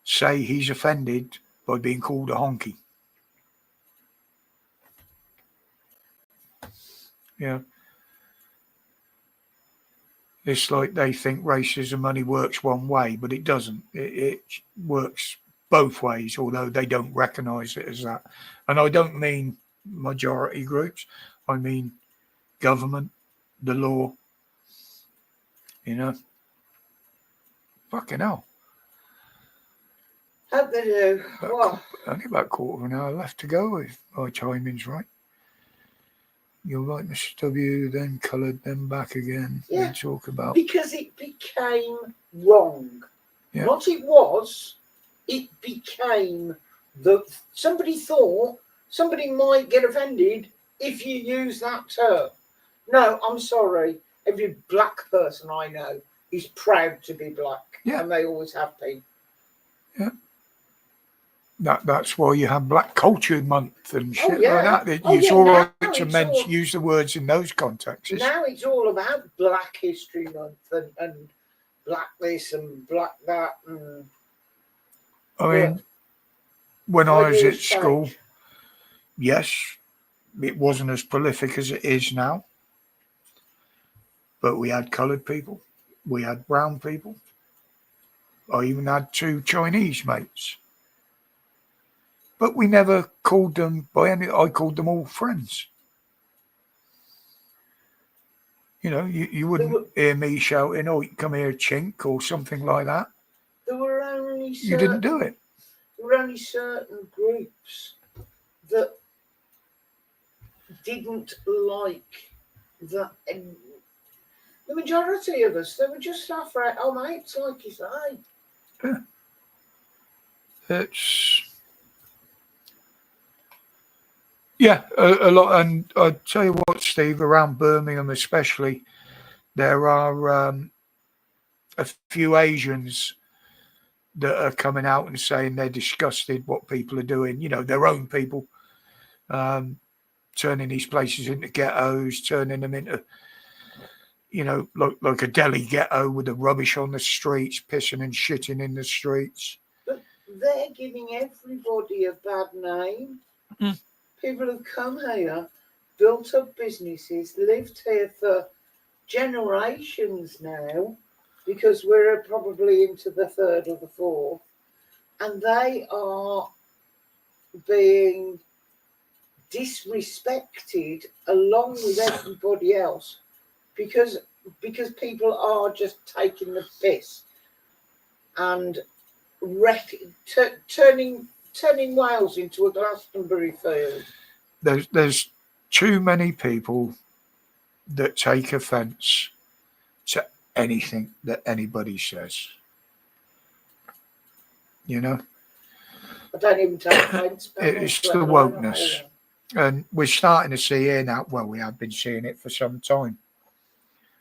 Speaker 1: say he's offended by being called a honky. Yeah. It's like they think racism only works one way, but it doesn't. It works both ways, although they don't recognise it as that. And I don't mean majority groups. I mean government, the law. You know? Fucking hell.
Speaker 2: Hope they do.
Speaker 1: Only about a quarter of an hour left to go if my timing's right. You're right, Mr. W, then coloured, then back again.
Speaker 2: Yeah.
Speaker 1: We talk about.
Speaker 2: Because it became wrong.
Speaker 1: Yeah.
Speaker 2: What it was, it became that somebody thought somebody might get offended if you use that term. No, I'm sorry. Every black person I know is proud to be black.
Speaker 1: Yeah.
Speaker 2: And they always have been.
Speaker 1: Yeah. That's why you have Black Culture Month and shit like that. It's all right to use the words in those contexts.
Speaker 2: Now it's all about Black History Month and black this and black that.
Speaker 1: I mean, when I was at school, yes, it wasn't as prolific as it is now. But we had coloured people. We had brown people. I even had 2 Chinese mates. But we never called them by any. I called them all friends. You know, you wouldn't hear me shouting, "Oh, come here, chink," or something like that.
Speaker 2: There were only
Speaker 1: you didn't do it.
Speaker 2: There were only certain groups that didn't like that. The majority of us, they were just afraid. Oh, mate, it's like you say.
Speaker 1: Yeah. It's. Yeah, a lot. And I tell you what, Steve, around Birmingham especially, there are a few Asians that are coming out and saying they're disgusted what people are doing, you know, their own people, turning these places into ghettos, turning them into, you know, like a Delhi ghetto with the rubbish on the streets, pissing and shitting in the streets.
Speaker 2: But they're giving everybody a bad name.
Speaker 1: Mm.
Speaker 2: People have come here, built up businesses, lived here for generations now, because we're probably into the 3rd or the 4th, and they are being disrespected along with everybody else because people are just taking the piss and turning Wales into a Glastonbury field.
Speaker 1: There's too many people that take offence to anything that anybody says. You know?
Speaker 2: I don't even take offence.
Speaker 1: It's the wokeness. And we're starting to see here now, well, we have been seeing it for some time.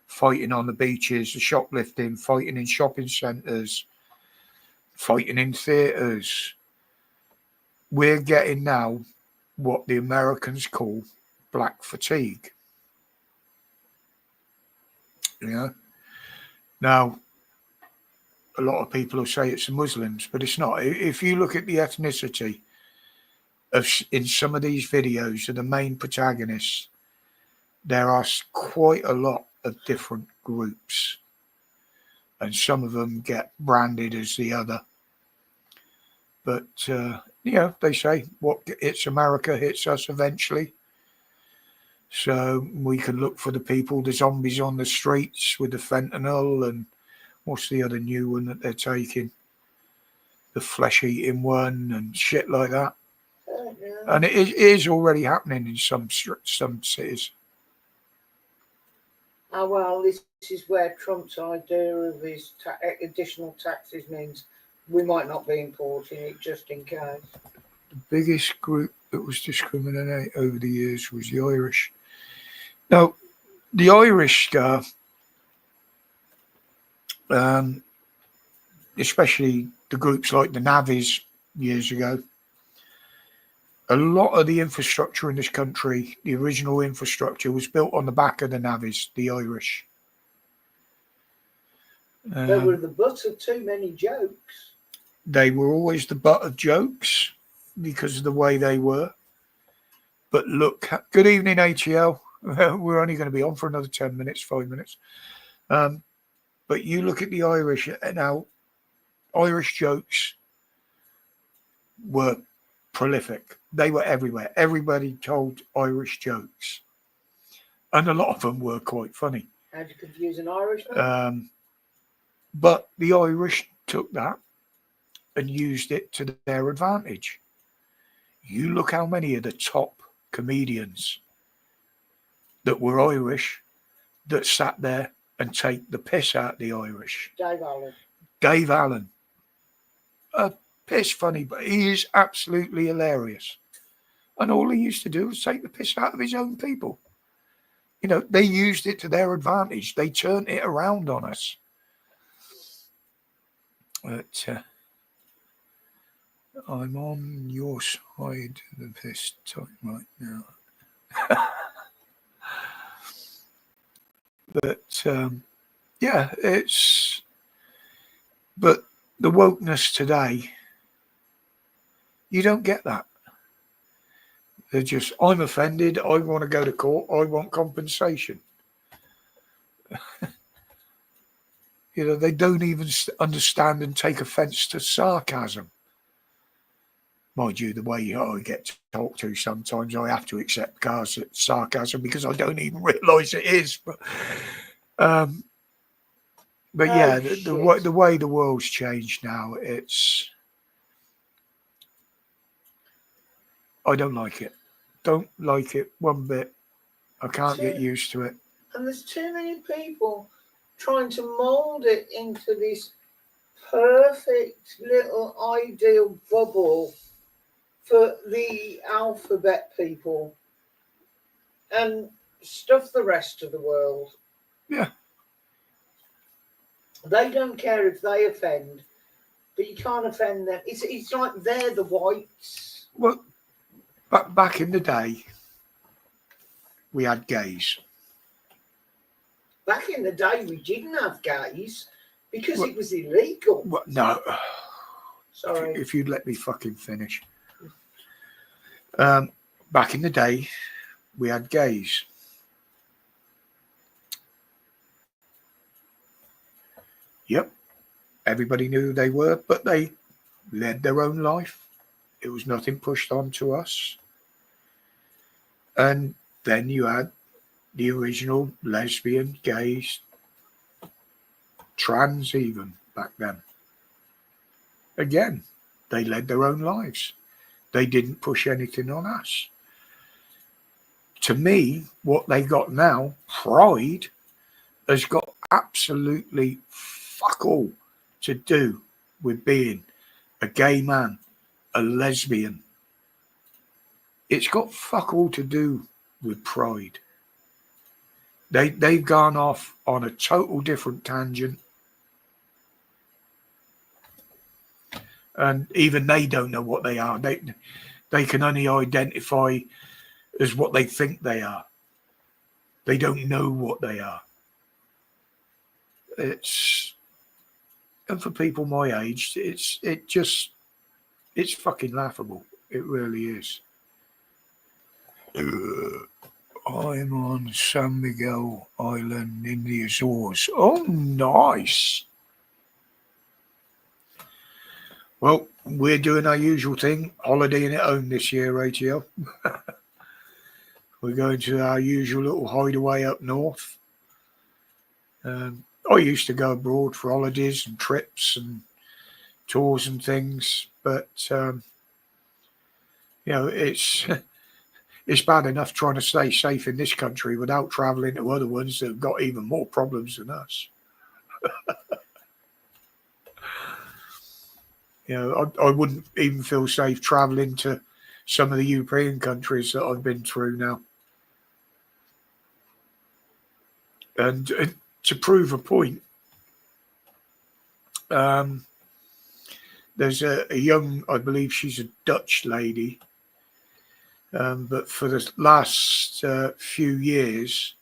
Speaker 1: Fighting on the beaches, the shoplifting, fighting in shopping centres, fighting in theatres. We're getting now what the Americans call black fatigue. You know, now a lot of people will say it's the Muslims, but it's not. If you look at the ethnicity of in some of these videos of the main protagonists, there are quite a lot of different groups, and some of them get branded as the other. But they say what hits America hits us eventually. So we can look for the people, the zombies on the streets with the fentanyl, and what's the other new one that they're taking? The flesh-eating one and shit like that. And it is already happening in some cities.
Speaker 2: Oh, well, this is where Trump's idea of his additional taxes means we might not be importing it just in case.
Speaker 1: The biggest group that was discriminated over the years was the Irish. Now, the Irish, especially the groups like the Navvies years ago, a lot of the infrastructure in this country, the original infrastructure, was built on the back of the Navvies, the Irish.
Speaker 2: They were the butt of too many jokes.
Speaker 1: They were always the butt of jokes because of the way they were. But look, good evening, ATL. We're only going to be on for another 10 minutes, 5 minutes. But you look at the Irish, now, Irish jokes were prolific. They were everywhere. Everybody told Irish jokes. And a lot of them were quite funny.
Speaker 2: How'd you confuse an Irishman?
Speaker 1: But the Irish took that and used it to their advantage. You look how many of the top comedians that were Irish that sat there and take the piss out of the Irish. Dave Allen. Piss funny, but he is absolutely hilarious. And all he used to do was take the piss out of his own people. You know, they used it to their advantage. They turned it around on us. But I'm on your side of the piss time right now. But but the wokeness today, you don't get that. They're just, I'm offended, I want to go to court, I want compensation. They don't even understand and take offence to sarcasm. Mind you, the way I get talked to sometimes, I have to accept sarcasm because I don't even realise it is. But yeah, the way the world's changed now, I don't like it. Don't like it one bit. I can't get used to it.
Speaker 2: And there's too many people trying to mould it into this perfect little ideal bubble for the alphabet people and stuff the rest of the world.
Speaker 1: Yeah.
Speaker 2: They don't care if they offend, but you can't offend them. It's like they're the whites.
Speaker 1: Well, back in the day, we had gays.
Speaker 2: Back in the day, we didn't have gays because it was illegal.
Speaker 1: Well, no.
Speaker 2: Sorry.
Speaker 1: If you'd let me fucking finish. Back in the day, we had gays. Yep. Everybody knew who they were, but they led their own life. It was nothing pushed on to us. And then you had the original lesbian, gays, trans even back then. Again, they led their own lives. They didn't push anything on us. To me, what they got now, pride, has got absolutely fuck all to do with being a gay man, a lesbian. It's got fuck all to do with pride. They've gone off on a total different tangent. And even they don't know what they are. They can only identify as what they think they are. They don't know what they are. And for people my age, it's fucking laughable. It really is. I'm on San Miguel Island in the Azores. Oh, nice. Well, we're doing our usual thing, holidaying at home this year, ATL. We're going to our usual little hideaway up north. I used to go abroad for holidays and trips and tours and things, but it's it's bad enough trying to stay safe in this country without travelling to other ones that have got even more problems than us. I wouldn't even feel safe travelling to some of the European countries that I've been through now. And to prove a point, there's a young, I believe she's a Dutch lady, but for the last few years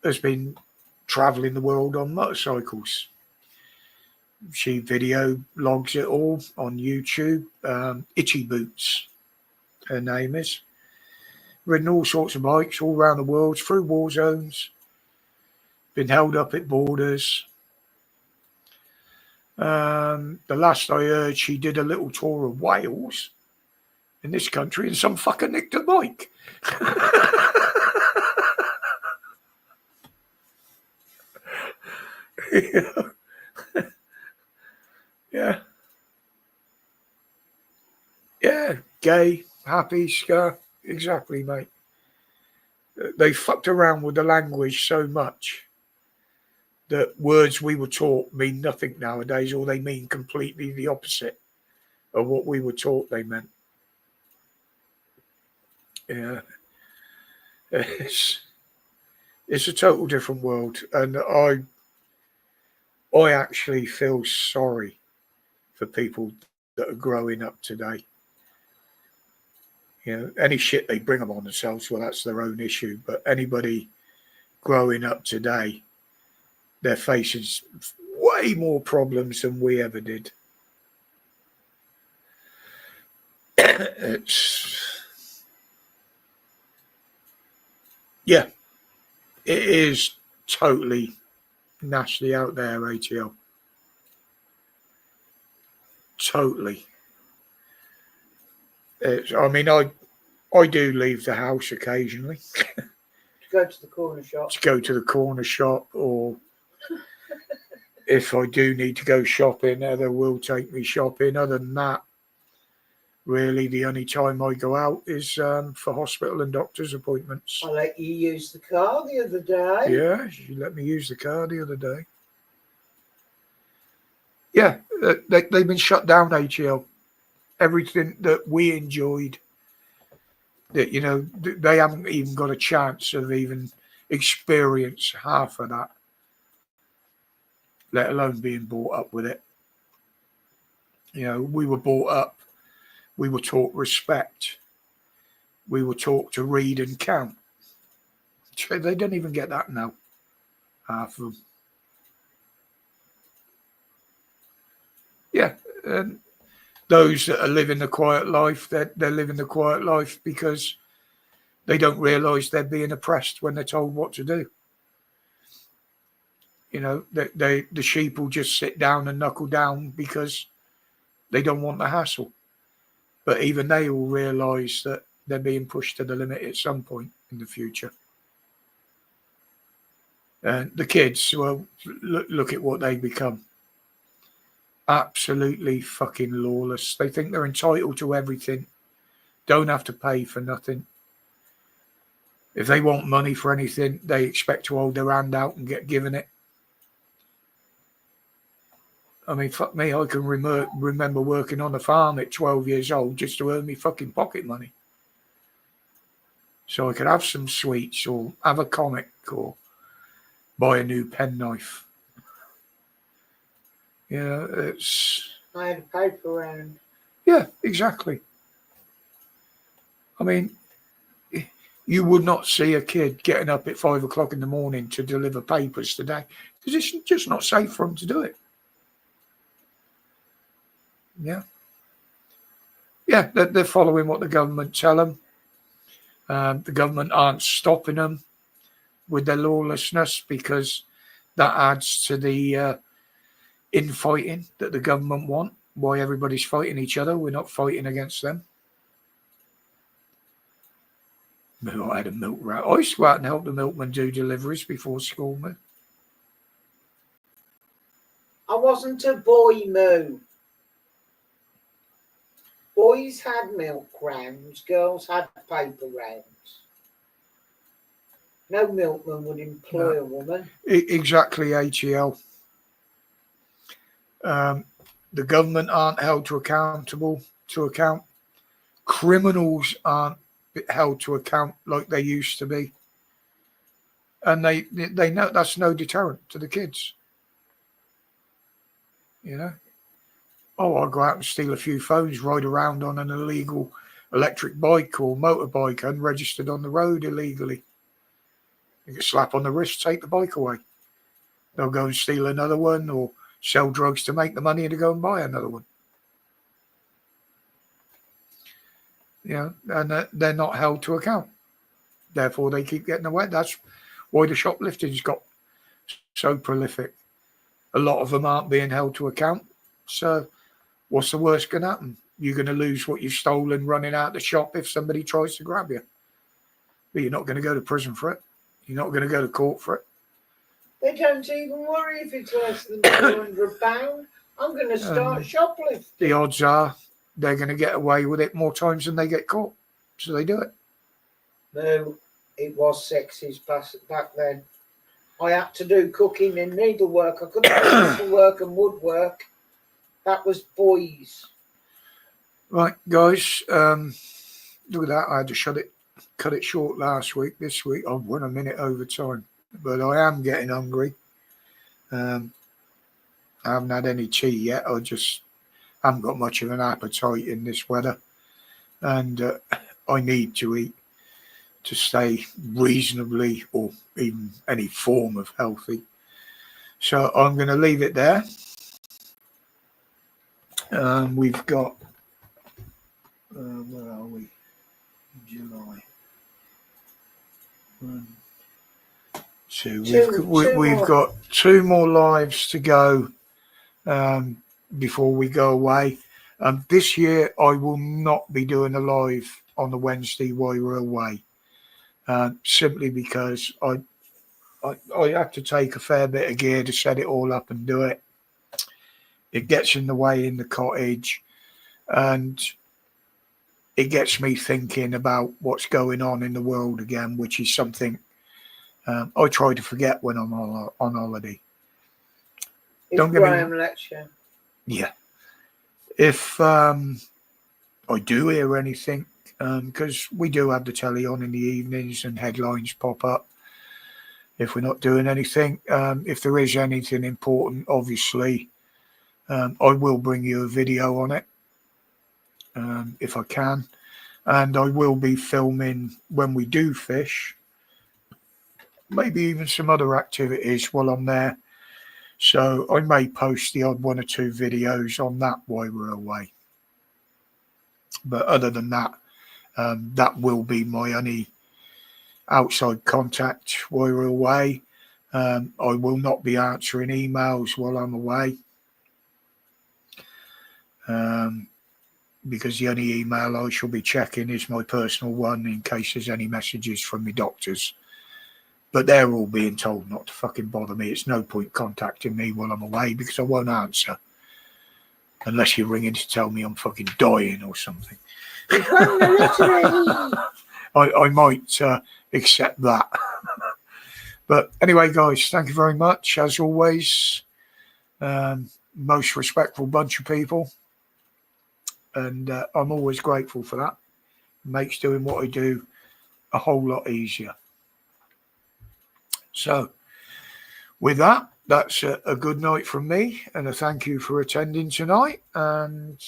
Speaker 1: has been travelling the world on motorcycles. She video logs it all on YouTube. Itchy Boots, her name is. Ridden all sorts of bikes all around the world, through war zones, been held up at borders. The last I heard, she did a little tour of Wales in this country and some fucker nicked a bike. Yeah. Yeah, gay, happy, scar. Exactly, mate. They fucked around with the language so much that words we were taught mean nothing nowadays, or they mean completely the opposite of what we were taught they meant. Yeah. It's a total different world, and I actually feel sorry for people that are growing up today. Any shit they bring upon themselves, well, that's their own issue. But anybody growing up today, they're facing way more problems than we ever did. It is totally nasty out there, ATL. Totally. I do leave the house occasionally.
Speaker 2: To go to the corner shop.
Speaker 1: To go to the corner shop, or if I do need to go shopping, Heather will take me shopping. Other than that, really, the only time I go out is for hospital and doctor's appointments.
Speaker 2: I let you use the car the other day.
Speaker 1: Yeah, she let me use the car the other day. Yeah, they've been shut down, ATL. Everything that we enjoyed, that they haven't even got a chance of even experience half of that, let alone being brought up with it. We were brought up, we were taught respect, we were taught to read and count. They don't even get that now, half of them. Yeah, and those that are living the quiet life, they're living the quiet life because they don't realise they're being oppressed when they're told what to do. The sheep will just sit down and knuckle down because they don't want the hassle. But even they will realise that they're being pushed to the limit at some point in the future. And the kids, well, look at what they become. Absolutely fucking lawless. They think they're entitled to everything. Don't have to pay for nothing. If they want money for anything, they expect to hold their hand out and get given it. I mean, fuck me, I can remember working on a farm at 12 years old just to earn me fucking pocket money. So I could have some sweets or have a comic or buy a new penknife. It's...
Speaker 2: I had a paper round.
Speaker 1: Yeah, exactly. I mean, You would not see a kid getting up at 5 o'clock in the morning to deliver papers today because it's just not safe for them to do it. Yeah. Yeah, they're following what the government tell them. The government aren't stopping them with their lawlessness because that adds to the infighting that the government want. Why everybody's fighting each other. We're not fighting against them. I had a milk route. I used to go out and help the milkman do deliveries before school, man.
Speaker 2: I wasn't a boy moo. Boys had milk rounds, girls had paper rounds. No milkman would employ a woman.
Speaker 1: Exactly, ATL. The government aren't held to account. Criminals aren't held to account like they used to be. And they know that's no deterrent to the kids. You know? Oh, I'll go out and steal a few phones, ride around on an illegal electric bike or motorbike unregistered on the road illegally. You get slap on the wrist, take the bike away. They'll go and steal another one or sell drugs to make the money to go and buy another one. Yeah, and they're not held to account. Therefore, they keep getting away. That's why the shoplifting's got so prolific. A lot of them aren't being held to account. So what's the worst going to happen? You're going to lose what you've stolen running out the shop if somebody tries to grab you. But you're not going to go to prison for it. You're not going to go to court for it.
Speaker 2: They don't even worry if it's less than £200. I'm going to start shoplifting.
Speaker 1: The odds are they're going to get away with it more times than they get caught. So they do it.
Speaker 2: No, it was sexist back then. I had to do cooking and needlework. I couldn't do needlework and woodwork. That was boys.
Speaker 1: Right, guys. Look at that. I had to cut it short last week. This week I've run a minute over time. But I am getting hungry. I haven't had any tea yet. I just haven't got much of an appetite in this weather. And I need to eat to stay reasonably or even any form of healthy. So I'm going to leave it there. We've got, where are we? July. We've got 2 more lives to go before we go away. This year I will not be doing a live on the Wednesday while we're away, simply because I have to take a fair bit of gear to set it all up and do it. It gets in the way in the cottage, and it gets me thinking about what's going on in the world again, which is something I try to forget when I'm on holiday.
Speaker 2: Don't get me lecture.
Speaker 1: Yeah. If I do hear anything, because we do have the telly on in the evenings and headlines pop up. If we're not doing anything, if there is anything important, obviously, I will bring you a video on it if I can. And I will be filming when we do fish, maybe even some other activities while I'm there. So I may post the odd 1 or 2 videos on that while we're away. But other than that, that will be my only outside contact while we're away. I will not be answering emails while I'm away. Because the only email I shall be checking is my personal one in case there's any messages from my doctors. But they're all being told not to fucking bother me. It's no point contacting me while I'm away because I won't answer. Unless you're ringing to tell me I'm fucking dying or something. I might accept that. But anyway, guys, thank you very much. As always, most respectful bunch of people. And I'm always grateful for that. It makes doing what I do a whole lot easier. So, with that, that's a good night from me, and a thank you for attending tonight. And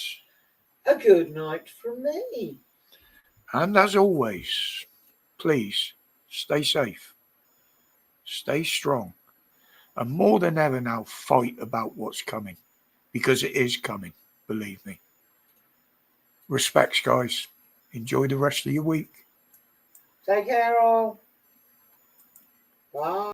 Speaker 2: a good night from me.
Speaker 1: And as always, please stay safe, stay strong, and more than ever now, fight about what's coming, because it is coming, believe me. Respects, guys. Enjoy the rest of your week.
Speaker 2: Take care all. Bye.